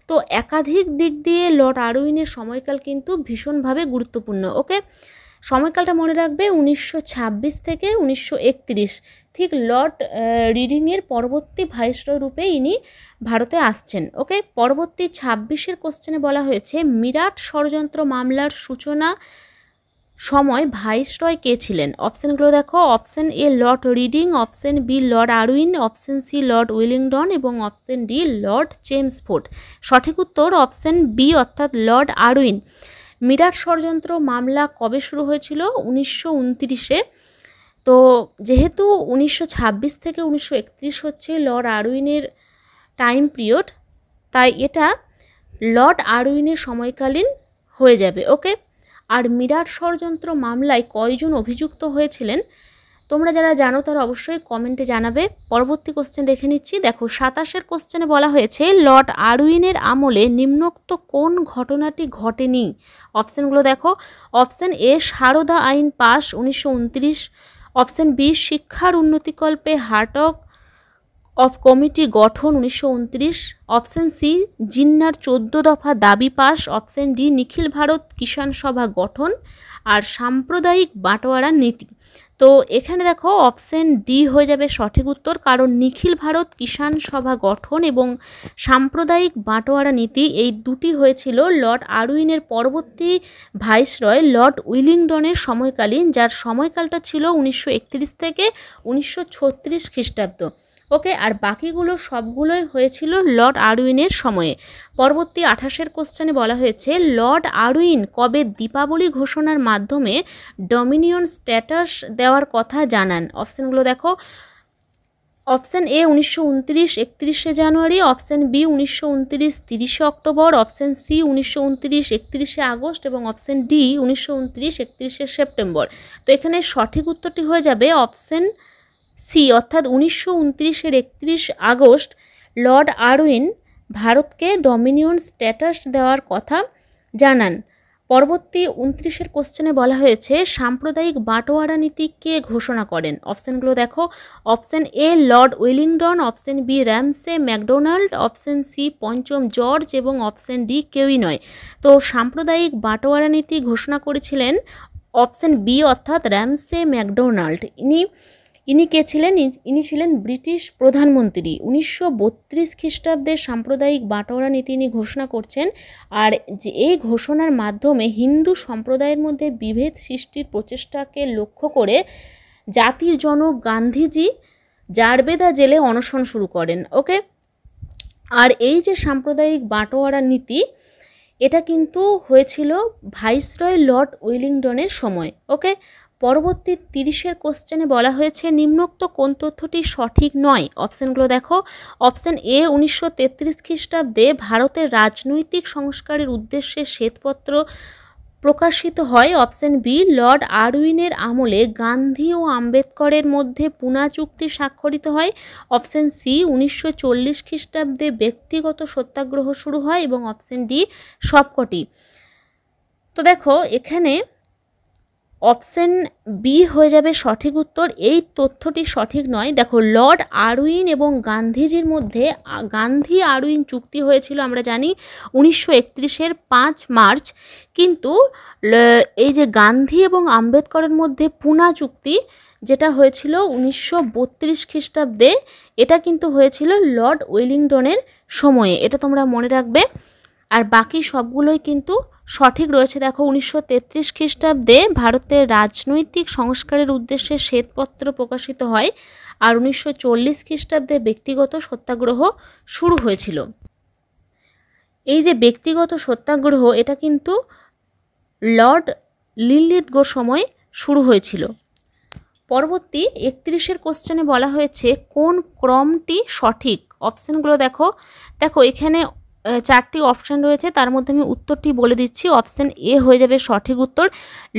তো একাধিক দিক দিয়ে লর্ড আরউইনের সময়কাল কিন্তু ভীষণভাবে গুরুত্বপূর্ণ। ওকে, সময়কালটা মনে রাখবে 1926 থেকে 1931। ঠিক লর্ড রিডিংয়ের পরবর্তী ভাইসরয় রূপে ইনি ভারতে আসছেন। ওকে, পরবর্তী 26-এর কোশ্চেনে বলা হয়েছে মিরাট ষড়যন্ত্র মামলার সূচনা সময় ভাইসরয় কে ছিলেন? অপশানগুলো দেখো, option A Lord Reading, option B Lord Irwin, option C Lord Willingdon এবং অপশান ডি লর্ড চেমসফোর্ড। সঠিক উত্তর অপশান বি অর্থাৎ লর্ড আরউইন। মিরাট ষড়যন্ত্র মামলা কবে শুরু হয়েছিল? 1929-এ। তো যেহেতু 1926 থেকে 1931 হচ্ছে লর্ড আরউইনের টাইম পিরিয়ড, তাই এটা লর্ড আরউইনের সময়কালীন হয়ে যাবে। ওকে। আর মিরাট ষড়যন্ত্র মামলায় কয়জন অভিযুক্ত হয়েছিলেন? তোমরা যারা জানো তারা অবশ্যই কমেন্টে জানাবে। পরবর্তী কোশ্চেন দেখে নিচ্ছি। দেখো 27-এর কোশ্চেনে বলা হয়েছে লর্ড আরউইনের আমলে নিম্নোক্ত কোন ঘটনাটি ঘটেনি? অপশানগুলো দেখো, অপশান এ সারদা আইন পাস 1929, অপশান বি শিক্ষার উন্নতিকল্পে হার্টগ অফ কমিটি গঠন 1929, অপশান সি জিন্নার 14 দফা দাবি পাস, অপশান ডি নিখিল ভারত কিষাণ সভা গঠন, আর সাম্প্রদায়িক বাটোয়ারা নীতি। তো এখানে দেখো অপশান ডি হয়ে যাবে সঠিক উত্তর, কারণ নিখিল ভারত কিষাণ সভা গঠন এবং সাম্প্রদায়িক বাটোয়ারা নীতি এই দুটি হয়েছিল লর্ড আরউইনের পরবর্তী ভাইসরয় লর্ড উইলিংডনের সময়কালীন, যার সময়কালটা ছিল 1931 থেকে 1936 খ্রিস্টাব্দ। ওকে। আর বাকিগুলো সবগুলোই হয়েছিল লর্ড আরউইনের সময়ে। পরবর্তী 28-এর কোশ্চেনে বলা হয়েছে লর্ড আরউইন কবে দীপাবলি ঘোষণার মাধ্যমে ডমিনিয়ন স্ট্যাটাস দেওয়ার কথা জানান? অপশানগুলো দেখো, অপশান এ 1929 31শে জানুয়ারি, অপশান বি 1929 30শে অক্টোবর, অপশান সি 1929 31শে আগস্ট এবং অপশান ডি 1929 31শে সেপ্টেম্বর। তো এখানে সঠিক উত্তরটি হয়ে যাবে অপশান সি অর্থাৎ 1929-এর 31 আগস্ট লর্ড আরউইন ভারতকে ডমিনিয়ন স্ট্যাটাস দেওয়ার কথা জানান। পরবর্তী 29-এর কোশ্চেনে বলা হয়েছে সাম্প্রদায়িক বাটোয়ারা নীতি কে ঘোষণা করেন? অপশানগুলো দেখো, option A Lord Willingdon, option B Ramsay MacDonald, option C পঞ্চম জর্জ এবং অপশান ডি কেউই নয়। তো সাম্প্রদায়িক বাটোয়ারা নীতি ঘোষণা করেছিলেন অপশান বি অর্থাৎ র্যামসে ম্যাকডোনাল্ড। ইনি কে ছিলেন? ইনি ছিলেন ব্রিটিশ প্রধানমন্ত্রী। 1932 খ্রিস্টাব্দে সাম্প্রদায়িক বাটোয়ারা নীতি ইনি ঘোষণা করছেন। আর যে এই ঘোষণার মাধ্যমে হিন্দু সম্প্রদায়ের মধ্যে বিভেদ সৃষ্টির প্রচেষ্টাকে লক্ষ্য করে জাতির জনক গান্ধীজি জারবেদা জেলে অনশন শুরু করেন। ওকে। আর এই যে সাম্প্রদায়িক বাটোয়ারা নীতি, এটা কিন্তু হয়েছিল ভাইসরয় লর্ড উইলিংডনের সময়। ওকে। পরবর্তী 30-এর কোশ্চেনে বলা হয়েছে নিম্নোক্ত কোন তথ্যটি সঠিক নয়? অপশানগুলো দেখো, অপশান এ 1933 খ্রিস্টাব্দে ভারতের রাজনৈতিক সংস্কারের উদ্দেশ্যে শ্বেতপত্র প্রকাশিত হয়, অপশান বি লর্ড আরউইনের আমলে গান্ধী ও আম্বেদকরের মধ্যে পুনা চুক্তি স্বাক্ষরিত হয়, অপশান সি 1940 খ্রিস্টাব্দে ব্যক্তিগত সত্যাগ্রহ শুরু হয় এবং অপশান ডি সবকটি। তো দেখো এখানে অপশান বি হয়ে যাবে সঠিক উত্তর। এই তথ্যটি সঠিক নয়। দেখো লর্ড আরউইন এবং গান্ধীজির মধ্যে গান্ধী আরউইন চুক্তি হয়েছিল আমরা জানি 1931-এর 5 মার্চ, কিন্তু এই যে গান্ধী এবং আম্বেদকরের মধ্যে পুনা চুক্তি যেটা হয়েছিল 1932 খ্রিস্টাব্দে, এটা কিন্তু হয়েছিল লর্ড উইলিংডনের সময়ে। এটা তোমরা মনে রাখবে। আর বাকি সবগুলোই কিন্তু সঠিক রয়েছে। দেখো 1933 খ্রিস্টাব্দে ভারতের রাজনৈতিক সংস্কারের উদ্দেশ্যে শ্বেতপত্র প্রকাশিত হয়, আর 1940 খ্রিস্টাব্দে ব্যক্তিগত সত্যাগ্রহ শুরু হয়েছিল। এই যে ব্যক্তিগত সত্যাগ্রহ, এটা কিন্তু লর্ড লিলিতগোর সময় শুরু হয়েছিল। পরবর্তী 31-এর কোশ্চেনে বলা হয়েছে কোন ক্রমটি সঠিক? অপশানগুলো দেখো, এখানে 4টি অপশান রয়েছে, তার মধ্যে আমি উত্তরটি বলে দিচ্ছি। অপশান এ হয়ে যাবে সঠিক উত্তর,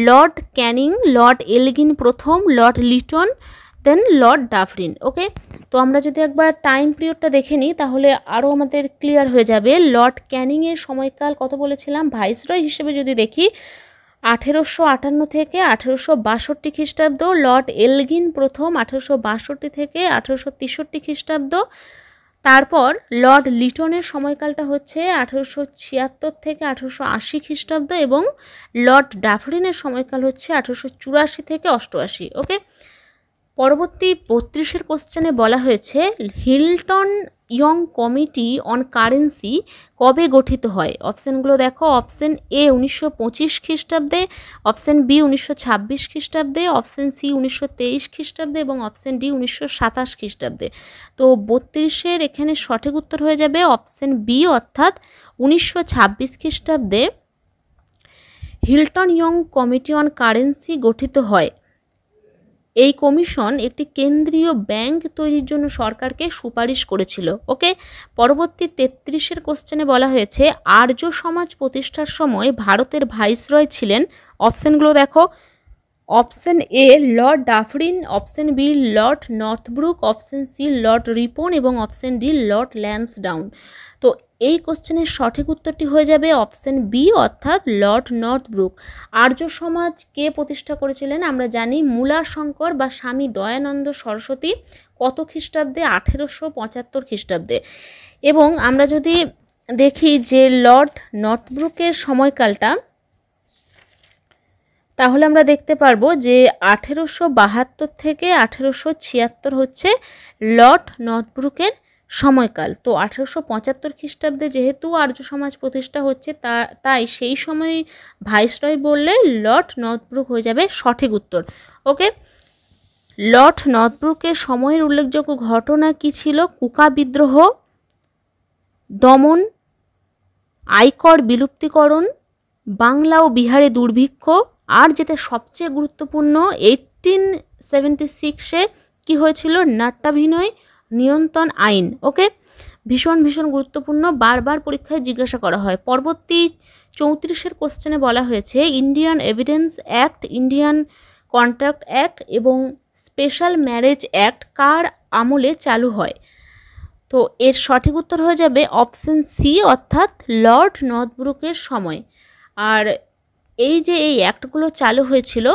লর্ড ক্যানিং, লর্ড এলগিন প্রথম, লর্ড লিটন, দেন লর্ড ডাফরিন। ওকে। তো আমরা যদি একবার টাইম পিরিয়ডটা দেখে নিই তাহলে আরও আমাদের ক্লিয়ার হয়ে যাবে। লর্ড ক্যানিংয়ের সময়কাল কত বলেছিলাম? ভাইসরয় হিসেবে যদি দেখি 1858 থেকে 1862 খ্রিস্টাব্দ, লর্ড এলগিন প্রথম 1862 থেকে 1863 খ্রিস্টাব্দ, তারপর লর্ড লিটনের সময়কালটা হচ্ছে 1876 থেকে 1880 খ্রিস্টাব্দ এবং লর্ড ডাফরিনের সময়কাল হচ্ছে 1884 থেকে 88। ওকে। পরবর্তী 32-এর কোশ্চেনে বলা হয়েছে Hilton young committee on currency কবে গঠিত হয়? অপশানগুলো দেখো, অপশান এ 1925 খ্রিস্টাব্দে, অপশান বি 1926 খ্রিস্টাব্দে, অপশান সি 1923 খ্রিস্টাব্দে এবং অপশান ডি 1927 খ্রিস্টাব্দে। তো 32-এর এখানে সঠিক উত্তর হয়ে যাবে অপশান বি, অর্থাৎ 1926 খ্রিস্টাব্দে Hilton young committee on currency গঠিত হয়। এই কমিশন একটি কেন্দ্রীয় ব্যাংক তৈরির জন্য সরকারকে সুপারিশ করেছিল। ওকে, পরবর্তী 33-এর কোশ্চেনে বলা হয়েছে আর্য সমাজ প্রতিষ্ঠার সময় ভারতের ভাইসরয় ছিলেন। অপশানগুলো দেখো, option A Lord Dufferin, option B Lord Northbrook, option C Lord Ripon এবং অপশান ডি লর্ড ল্যান্সডাউন। তো এই কোশ্চেনের সঠিক উত্তরটি হয়ে যাবে অপশান বি, অর্থাৎ লর্ড নর্থব্রুক। আর্য সমাজ কে প্রতিষ্ঠা করেছিলেন? আমরা জানি মূলাশঙ্কর বা স্বামী দয়ানন্দ সরস্বতী। কত খ্রিস্টাব্দে? 1875 খ্রিস্টাব্দে। এবং আমরা যদি দেখি যে লর্ড নর্থব্রুকের সময়কালটা, তাহলে আমরা দেখতে পারবো যে 1872 থেকে 1876 হচ্ছে লর্ড নর্থব্রুকের সময়কাল। তো 1875 খ্রিস্টাব্দে যেহেতু আর্য সমাজ প্রতিষ্ঠা হচ্ছে, তাই সেই সময় ভাইসরয় বললে লর্ড নর্থব্রুক হয়ে যাবে সঠিক উত্তর। ওকে, লর্ড নর্থব্রুকের সময়ের উল্লেখযোগ্য ঘটনা কি ছিল? কুকা বিদ্রোহ, দমন, আয়কর বিলুপ্তিকরণ, বাংলা ও বিহারে দুর্ভিক্ষ, আর যেটা সবচেয়ে গুরুত্বপূর্ণ 1876-এ কি হয়েছিল? নাট্যাভিনয় নিয়ন্ত্রণ আইন। ওকে, ভীষণ ভীষণ গুরুত্বপূর্ণ, বারবার পরীক্ষায় জিজ্ঞাসা করা হয়। পরবর্তী 34-এর কোশ্চেনে বলা হয়েছে Indian evidence act, Indian contract act এবং স্পেশাল ম্যারেজ অ্যাক্ট কার আমলে চালু হয়? তো এর সঠিক উত্তর হয়ে যাবে অপশান সি, অর্থাৎ লর্ড নর্থব্রুকের সময়। আর এই যে এই অ্যাক্টগুলো চালু হয়েছিল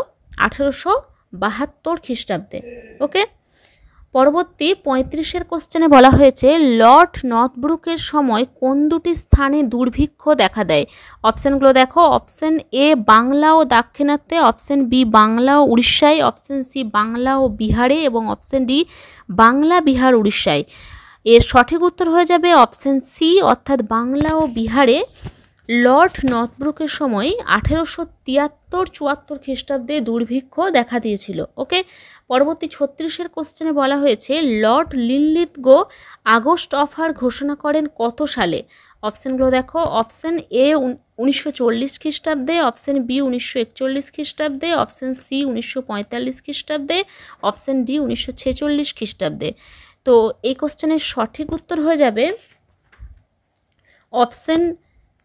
1872 খ্রিস্টাব্দে। ওকে, পরবর্তী 35-এর কোশ্চেনে বলা হয়েছে লর্ড নর্থব্রুকের সময় কোন দুটি স্থানে দুর্ভিক্ষ দেখা দেয়? অপশানগুলো দেখো, অপশান এ বাংলা ও দাক্ষিণাত্যে, অপশান বি বাংলা ও উড়িষ্যায়, অপশান সি বাংলা ও বিহারে এবং অপশান ডি বাংলা বিহার উড়িষ্যায়। এর সঠিক উত্তর হয়ে যাবে অপশান সি, অর্থাৎ বাংলা ও বিহারে লর্ড নর্থব্রুকের সময় 1873-74 খ্রিস্টাব্দে দুর্ভিক্ষ দেখা দিয়েছিল। ওকে, পরবর্তী 36-এর কোশ্চেনে বলা হয়েছে লর্ড লিনলিথগো আগস্ট অফার ঘোষণা করেন কত সালে? অপশানগুলো দেখো, অপশান এ 1940 খ্রিস্টাব্দে, অপশান বি 1941 খ্রিস্টাব্দে, অপশান সি 1945 খ্রিস্টাব্দে, অপশান ডি 1946 খ্রিস্টাব্দে। তো এই কোশ্চেনের সঠিক উত্তর হয়ে যাবে অপশান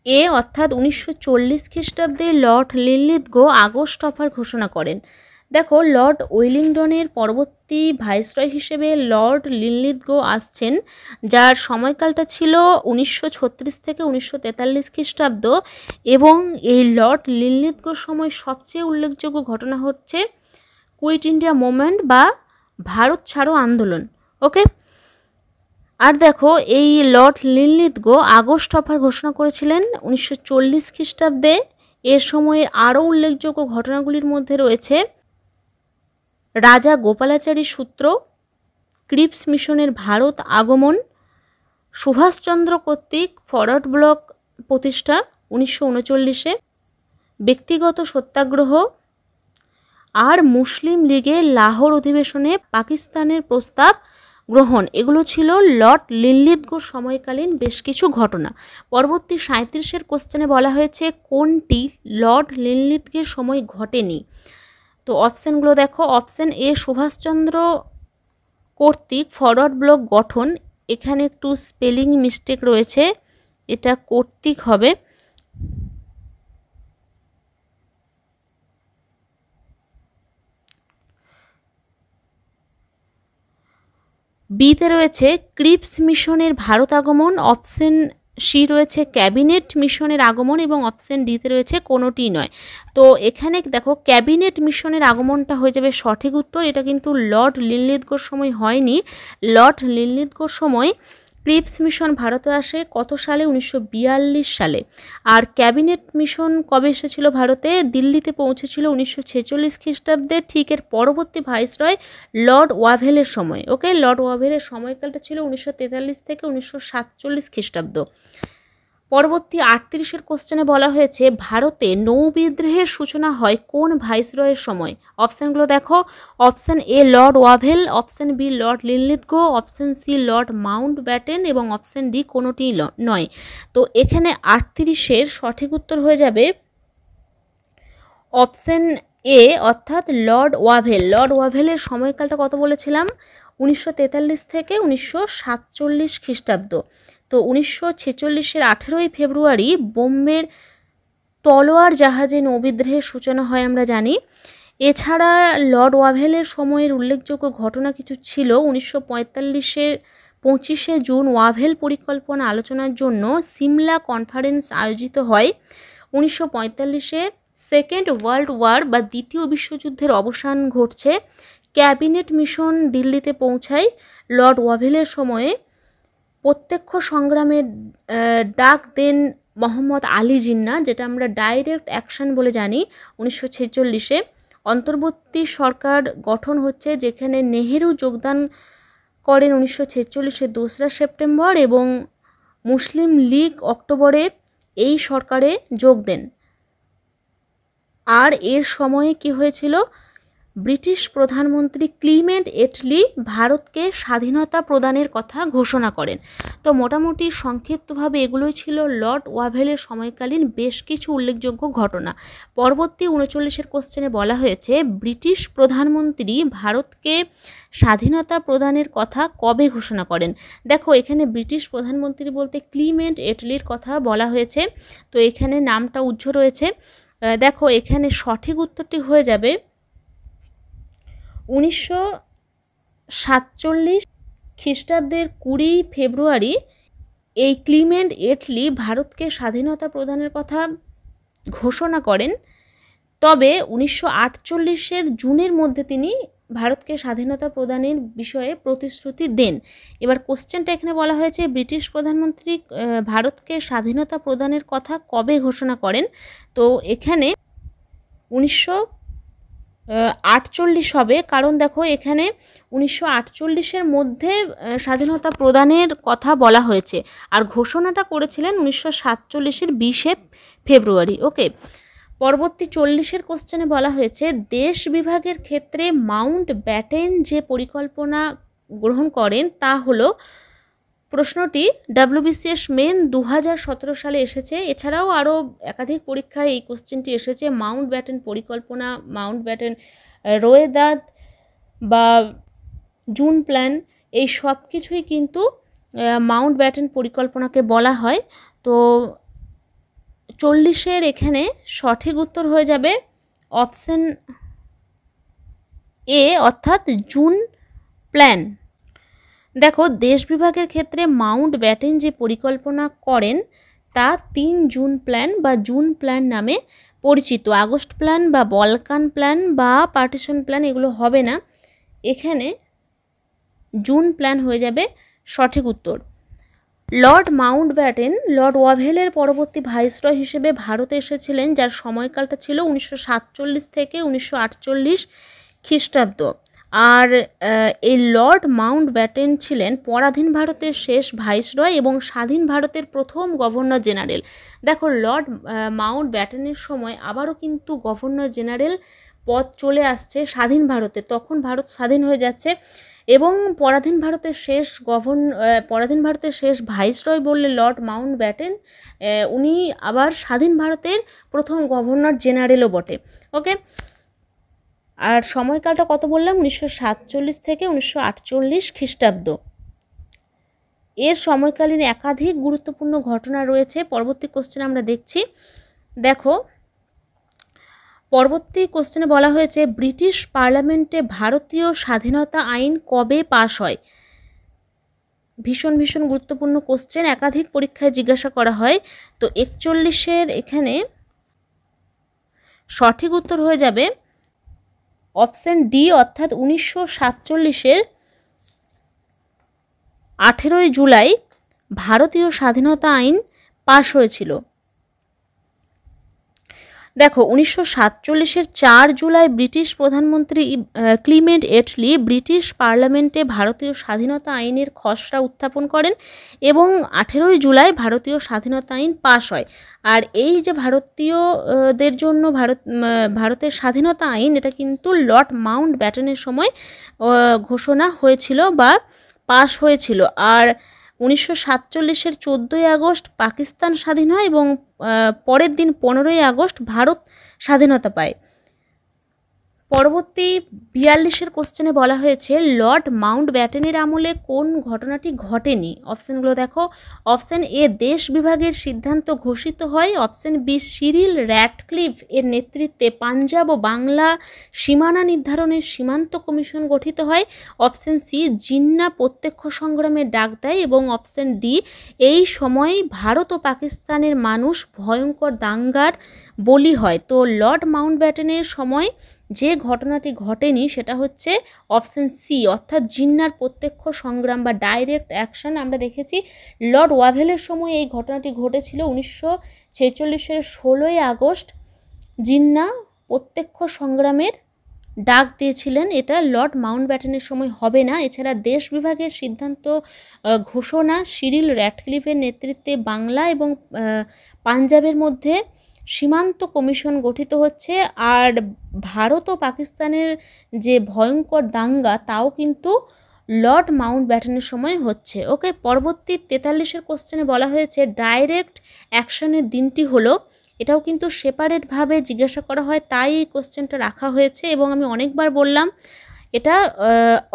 এ, অর্থাৎ 1940 খ্রিস্টাব্দে লর্ড লিনলিথগো আগস্ট অফার ঘোষণা করেন। দেখো, লর্ড ওয়েলিংটনের পরবর্তী ভাইসরয় হিসেবে লর্ড লিনলিথগো আসছেন, যার সময়কালটা ছিল 1936 থেকে 1943 খ্রিস্টাব্দ। এবং এই লর্ড লিনলিথগোর সময় সবচেয়ে উল্লেখযোগ্য ঘটনা হচ্ছে কুইট ইন্ডিয়া মুভমেন্ট বা ভারত ছাড়ো আন্দোলন। ওকে, আর দেখো এই লর্ড লিনলিথগো আগস্ট অফার ঘোষণা করেছিলেন 1940 খ্রিস্টাব্দে। এর সময়ের আরও উল্লেখযোগ্য ঘটনাগুলির মধ্যে রয়েছে রাজা গোপালাচারী সূত্র, ক্রিপস মিশনের ভারত আগমন, সুভাষচন্দ্র কর্তৃক ফরওয়ার্ড ব্লক প্রতিষ্ঠা 1939-এ, ব্যক্তিগত সত্যাগ্রহ, আর মুসলিম লীগের লাহোর অধিবেশনে পাকিস্তানের প্রস্তাব গ্রহণ। এগুলো ছিল লর্ড লিনলিথগোর সময়কালীন বেশ কিছু ঘটনা। পরবর্তী 37-এর কোশ্চেনে বলা হয়েছে কোনটি লর্ড লিনলিথগোর সময় ঘটেনি? তো অপশানগুলো দেখো, অপশান এ সুভাষচন্দ্র কর্তৃক ফরওয়ার্ড ব্লক গঠন, এখানে একটু স্পেলিং মিস্টেক রয়েছে, এটা কর্তৃক হবে। বিতে রয়েছে ক্রিপস মিশনের ভারত আগমন, অপশন সি রয়েছে ক্যাবিনেট মিশনের আগমন এবং অপশন ডিতে রয়েছে কোনোটি নয়। তো এখানে দেখো ক্যাবিনেট মিশনের আগমনটা হয়ে যাবে সঠিক উত্তর। এটা কিন্তু লর্ড লিনলিথগোর সময় হয়নি। লর্ড লিনলিথগোর সময় ক্রিপস মিশন ভারতে আসে কত সালে? 1942 সালে। আর ক্যাবিনেট মিশন কবে এসেছিল ভারতে? দিল্লিতে পৌঁছেছিল 1946 খ্রিস্টাব্দে। ঠিক এর পরবর্তী ভাইসরয় লর্ড ওয়াভেলের সময়। ওকে, লর্ড ওয়াভেলের সময়কালটা ছিল 1943 থেকে 1947 খ্রিস্টাব্দ। পরবর্তী 38-এর কোশ্চেনে বলা হয়েছে ভারতে নৌবিদ্রোহের সূচনা হয় কোন ভাইসরয়ের সময়? অপশানগুলো দেখো। Option A Lord Wavell, option B Lord Linlithgow, option C Lord Mountbatten এবং অপশান ডি কোনোটি নয়। তো এখানে 38-এর সঠিক উত্তর হয়ে যাবে অপশান এ অর্থাৎ লর্ড ওয়াভেল। লর্ড ওয়াভেলের সময়কালটা কত বলেছিলাম? 1943 থেকে 1947 খ্রিস্টাব্দ। তো 1946-এর 18ই ফেব্রুয়ারি বোম্বের তলোয়ার জাহাজে নৌবিদ্রোহের সূচনা হয় আমরা জানি। এছাড়া লর্ড ওয়াভেলের সময়ের উল্লেখযোগ্য ঘটনা কিছু ছিল। 1945-এর 25শে জুন ওয়াভেল পরিকল্পনা আলোচনার জন্য সিমলা কনফারেন্স আয়োজিত হয়। 1945-এ সেকেন্ড ওয়ার্ল্ড ওয়ার বা দ্বিতীয় বিশ্বযুদ্ধের অবসান ঘটছে। ক্যাবিনেট মিশন দিল্লিতে পৌঁছায় লর্ড ওয়াভেলের সময়ে। প্রত্যক্ষ সংগ্রামের ডাক দেন মোহাম্মদ আলী জিন্নাহ, যেটা আমরা ডাইরেক্ট অ্যাকশন বলে জানি। 1946-এ অন্তর্বর্তী সরকার গঠন হচ্ছে, যেখানে নেহেরু যোগদান করেন 1946-এর 2রা সেপ্টেম্বর এবং মুসলিম লীগ অক্টোবরে এই সরকারে যোগ দেন। আর এর সময়ে কি হয়েছিল? ব্রিটিশ প্রধানমন্ত্রী ক্লিমেন্ট এটলি ভারতকে স্বাধীনতা প্রদানের কথা ঘোষণা করেন। তো মোটামুটি সংক্ষিপ্তভাবে এগুলোই ছিল লর্ড ওয়াভেলের সময়কালীন বেশ কিছু উল্লেখযোগ্য ঘটনা। পরবর্তী 39-এর কোশ্চেনে বলা হয়েছে ব্রিটিশ প্রধানমন্ত্রী ভারতকে স্বাধীনতা প্রদানের কথা কবে ঘোষণা করেন? দেখো, এখানে ব্রিটিশ প্রধানমন্ত্রী বলতে ক্লিমেন্ট এটলির কথা বলা হয়েছে। তো এখানে নামটা উজ্জ্ব রয়েছে। দেখো, এখানে সঠিক উত্তরটি হয়ে যাবে 1947 খ্রিস্টাব্দের 20 ফেব্রুয়ারি এই ক্লিমেন্ট এটলি ভারতকে স্বাধীনতা প্রদানের কথা ঘোষণা করেন। তবে 1948-এর জুনের মধ্যে তিনি ভারতকে স্বাধীনতা প্রদানের বিষয়ে প্রতিশ্রুতি দেন। এবার কোশ্চেনটা এখানে বলা হয়েছে ব্রিটিশ প্রধানমন্ত্রী ভারতকে স্বাধীনতা প্রদানের কথা কবে ঘোষণা করেন? তো এখানে 1948 হবে, কারণ দেখো এখানে 1948-এর মধ্যে স্বাধীনতা প্রদানের কথা বলা হয়েছে, আর ঘোষণাটা করেছিলেন 1947-এর 20শে ফেব্রুয়ারি। ওকে, পরবর্তী 40-এর কোশ্চেনে বলা হয়েছে দেশ বিভাগের ক্ষেত্রে মাউন্ট ব্যাটেন যে পরিকল্পনা গ্রহণ করেন তা হলো। প্রশ্নটি WBCS মেন 2017 সালে এসেছে। এছাড়াও আরও একাধিক পরীক্ষায় এই কোশ্চেনটি এসেছে। মাউন্ট ব্যাটেন পরিকল্পনা, মাউন্ট ব্যাটেন রোয়েদাদ বা জুন প্ল্যান, এই সব কিছুই কিন্তু মাউন্ট ব্যাটেন পরিকল্পনাকে বলা হয়। তো 40-এর এখানে সঠিক উত্তর হয়ে যাবে অপশান এ অর্থাৎ জুন প্ল্যান। দেখো, দেশ বিভাগের ক্ষেত্রে মাউন্ট ব্যাটেন যে পরিকল্পনা করেন তা 3 জুন প্ল্যান বা জুন প্ল্যান নামে পরিচিত। আগস্ট প্ল্যান বা বলকান প্ল্যান বা পার্টিশন প্ল্যান এগুলো হবে না, এখানে জুন প্ল্যান হয়ে যাবে সঠিক উত্তর। লর্ড মাউন্ট ব্যাটেন লর্ড ওয়াভেলের পরবর্তী ভাইসরয় হিসেবে ভারতে এসেছিলেন, যার সময়কালটা ছিল 1947 থেকে 1948 খ্রিস্টাব্দ। আর এই লর্ড মাউন্ট ব্যাটেন ছিলেন পরাধীন ভারতের শেষ ভাইসরয় এবং স্বাধীন ভারতের প্রথম গভর্নর জেনারেল। দেখো, লর্ড মাউন্ট ব্যাটেনের সময় আবারও কিন্তু গভর্নর জেনারেল পদ চলে আসছে স্বাধীন ভারতে, তখন ভারত স্বাধীন হয়ে যাচ্ছে এবং পরাধীন ভারতের শেষ ভাইসরয় বললে লর্ড মাউন্ট ব্যাটেন, উনি আবার স্বাধীন ভারতের প্রথম গভর্নর জেনারেলও বটে। ওকে, আর সময়কালটা কত বললাম? 1947 থেকে 1948 খ্রিস্টাব্দ। এর সময়কালীন একাধিক গুরুত্বপূর্ণ ঘটনা রয়েছে। পরবর্তী কোশ্চেন আমরা দেখছি। দেখো, পরবর্তী কোশ্চেনে বলা হয়েছে ব্রিটিশ পার্লামেন্টে ভারতীয় স্বাধীনতা আইন কবে পাশ হয়? ভীষণ ভীষণ গুরুত্বপূর্ণ কোশ্চেন, একাধিক পরীক্ষায় জিজ্ঞাসা করা হয়। তো 41-এর এখানে সঠিক উত্তর হয়ে যাবে অপশান ডি অর্থাৎ 1947-এর 18 জুলাই ভারতীয় স্বাধীনতা আইন পাশ হয়েছিল? দেখো 1947-এর 4 জুলাই ব্রিটিশ প্রধানমন্ত্রী ক্লিমেন্ট এটলি ব্রিটিশ পার্লামেন্টে ভারতীয় স্বাধীনতা আইনের খসড়া উত্থাপন করেন এবং 18 জুলাই ভারতীয় স্বাধীনতা আইন পাশ হয়। আর এই যে ভারতীয়দের জন্য ভারতের স্বাধীনতা আইন, এটা কিন্তু লর্ড মাউন্ট ব্যাটেনের সময় ঘোষণা হয়েছিল বা পাশ হয়েছিল। আর 1947-এর 14ই আগস্ট পাকিস্তান স্বাধীন হয় এবং পরের দিন 15ই আগস্ট ভারত স্বাধীনতা পায়। পরবর্তী 42-এর কোশ্চেনে বলা হয়েছে লর্ড মাউন্ট ব্যাটেনের আমলে কোন ঘটনাটি ঘটেনি? অপশানগুলো দেখো। অপশান এ, দেশ বিভাগের সিদ্ধান্ত ঘোষিত হয়। অপশান বি, সিরিল র্যাডক্লিফ এর নেতৃত্বে পাঞ্জাব ও বাংলা সীমানা নির্ধারণের সীমান্ত কমিশন গঠিত হয়। অপশান সি, জিন্না প্রত্যক্ষ সংগ্রামের ডাক দেয়। এবং অপশান ডি, এই সময় ভারত ও পাকিস্তানের মানুষ ভয়ঙ্কর দাঙ্গার বলি হয়। তো লর্ড মাউন্ট ব্যাটেনের সময় যে ঘটনাটি ঘটেনি সেটা হচ্ছে অপশান সি, অর্থাৎ জিন্নার প্রত্যক্ষ সংগ্রাম বা ডাইরেক্ট অ্যাকশন। আমরা দেখেছি লর্ড ওয়াভেলের সময় এই ঘটনাটি ঘটেছিল 1946-এর 16ই আগস্ট। জিন্না প্রত্যক্ষ সংগ্রামের ডাক দিয়েছিলেন, এটা লর্ড মাউন্ট ব্যাটেনের সময় হবে না। এছাড়া দেশ বিভাগের সিদ্ধান্ত ঘোষণা সিরিল র্যাডক্লিফের নেতৃত্বে বাংলা এবং পাঞ্জাবের মধ্যে সীমান্ত কমিশন গঠিত হচ্ছে। আর ভারত ও পাকিস্তানের যে ভয়ঙ্কর দাঙ্গা তাও কিন্তু লর্ড মাউন্ট ব্যাটেনের সময় হচ্ছে। ওকে, পরবর্তী 43-এর কোশ্চেনে বলা হয়েছে ডাইরেক্ট অ্যাকশনের দিনটি হলো। এটাও কিন্তু সেপারেটভাবে জিজ্ঞাসা করা হয়, তাই এই কোশ্চেনটা রাখা হয়েছে এবং আমি অনেকবার বললাম এটা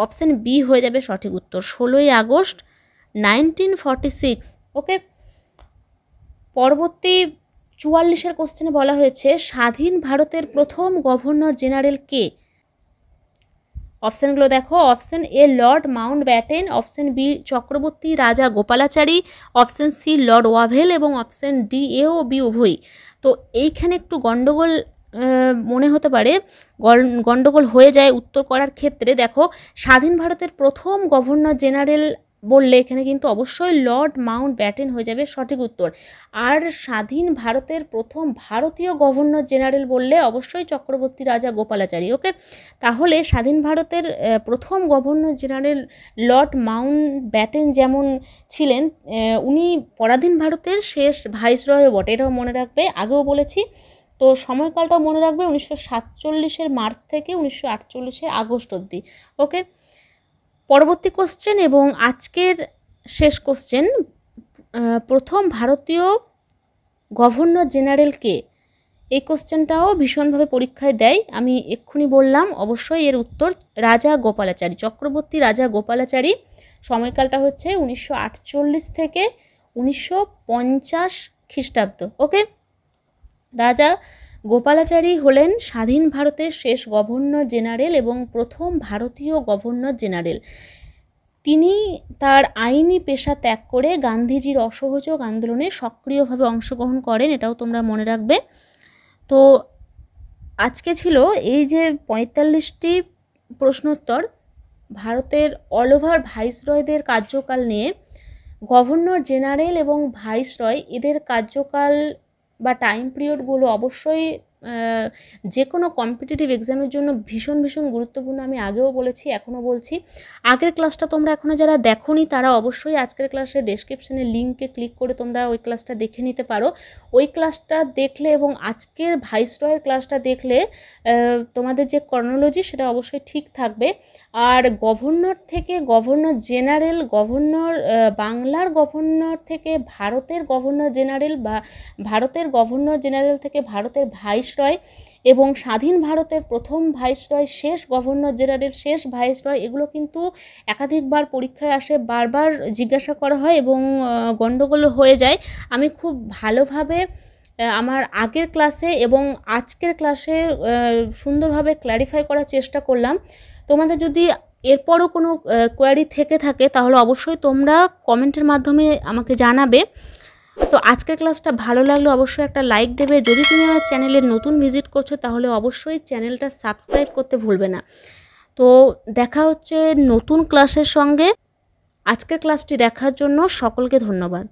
অপশান বি হয়ে যাবে সঠিক উত্তর, 16ই আগস্ট 1946। ওকে, পরবর্তী 44-এর কোশ্চেনে বলা হয়েছে স্বাধীন ভারতের প্রথম গভর্নর জেনারেল কে? অপশানগুলো দেখো। Option A, Lord Mountbatten. Option B, Chakravarti Rajagopalachari. Option C, Lord Wavell. এবং অপশান ডি, এ ও বি উভয়ই। তো এইখানে একটু গন্ডগোল মনে হতে পারে, গন্ডগোল হয়ে যায় উত্তর করার ক্ষেত্রে। দেখো, স্বাধীন ভারতের প্রথম গভর্নর জেনারেল বললে এখানে কিন্তু অবশ্যই লর্ড মাউন্ট ব্যাটেন হয়ে যাবে সঠিক উত্তর। আর স্বাধীন ভারতের প্রথম ভারতীয় গভর্নর জেনারেল বললে অবশ্যই চক্রবর্তী রাজা গোপালাচারী। ওকে, তাহলে স্বাধীন ভারতের প্রথম governor general Lord Mount Batten যেমন ছিলেন, উনি পরাধীন ভারতের শেষ ভাইসরয়ও বটে, এটাও মনে রাখবে, আগেও বলেছি। তো সময়কালটাও মনে রাখবে 1947-এর মার্চ থেকে 1948-এর আগস্ট অবধি। ওকে, পরবর্তী কোশ্চেন এবং আজকের শেষ কোশ্চেন, প্রথম ভারতীয় গভর্নর জেনারেল কে? এই কোশ্চেনটাও ভীষণভাবে পরীক্ষায় দেয়। আমি এক্ষুনি বললাম, অবশ্যই এর উত্তর রাজা গোপালাচারী, চক্রবর্তী রাজা গোপালাচারী। সময়কালটা হচ্ছে 1948 থেকে 1950 খ্রিস্টাব্দ। ওকে, রাজা গোপালাচারী হলেন স্বাধীন ভারতের শেষ গভর্নর জেনারেল এবং প্রথম ভারতীয় গভর্নর জেনারেল। তিনি তার আইনি পেশা ত্যাগ করে গান্ধীজির অসহযোগ আন্দোলনে সক্রিয়ভাবে অংশগ্রহণ করেন, এটাও তোমরা মনে রাখবে। তো আজকে ছিল এই যে 45টি প্রশ্নোত্তর ভারতের অল ওভার ভাইসরয়দের কার্যকাল নিয়ে। গভর্নর জেনারেল এবং ভাইসরয় এদের কার্যকাল বা টাইম পিরিয়ডগুলো অবশ্যই যে কোনো কম্পিটিটিভ এক্সামের জন্য ভীষণ ভীষণ গুরুত্বপূর্ণ। আমি আগেও বলেছি, এখনও বলছি। আগের ক্লাসটা তোমরা এখনও যারা দেখোনি তারা অবশ্যই আজকের ক্লাসের ডেসক্রিপশানে লিঙ্কে ক্লিক করে তোমরা ওই ক্লাসটা দেখে নিতে পারো। ওই ক্লাসটা দেখলে এবং আজকের ভাইসরয়ের ক্লাসটা দেখলে তোমাদের যে ক্রনোলজি সেটা অবশ্যই ঠিক থাকবে। আর গভর্নর থেকে গভর্নর জেনারেল, গভর্নর বাংলার গভর্নর থেকে ভারতের গভর্নর জেনারেল, বা ভারতের গভর্নর জেনারেল থেকে ভারতের ভাইসরয়, এবং স্বাধীন ভারতের প্রথম ভাইসরয়, শেষ গভর্নর জেনারেল, শেষ ভাইসরয়, এগুলো কিন্তু একাধিকবার পরীক্ষায় আসে, বারবার জিজ্ঞাসা করা হয় এবং গণ্ডগোল হয়ে যায়। আমি খুব ভালোভাবে আমার আগের ক্লাসে এবং আজকের ক্লাসে সুন্দরভাবে ক্ল্যারিফাই করার চেষ্টা করলাম। তোমাদের যদি এরপরও কোনো কোয়ারি থেকে থাকে তাহলে অবশ্যই তোমরা কমেন্টের মাধ্যমে আমাকে জানাবে। তো আজকের ক্লাসটা ভালো লাগলে অবশ্যই একটা লাইক দেবে। যদি তুমি আমার চ্যানেলে নতুন ভিজিট করছো তাহলে অবশ্যই চ্যানেলটা সাবস্ক্রাইব করতে ভুলবে না। তো দেখা হচ্ছে নতুন ক্লাসের সঙ্গে। আজকের ক্লাসটি দেখার জন্য সকলকে ধন্যবাদ।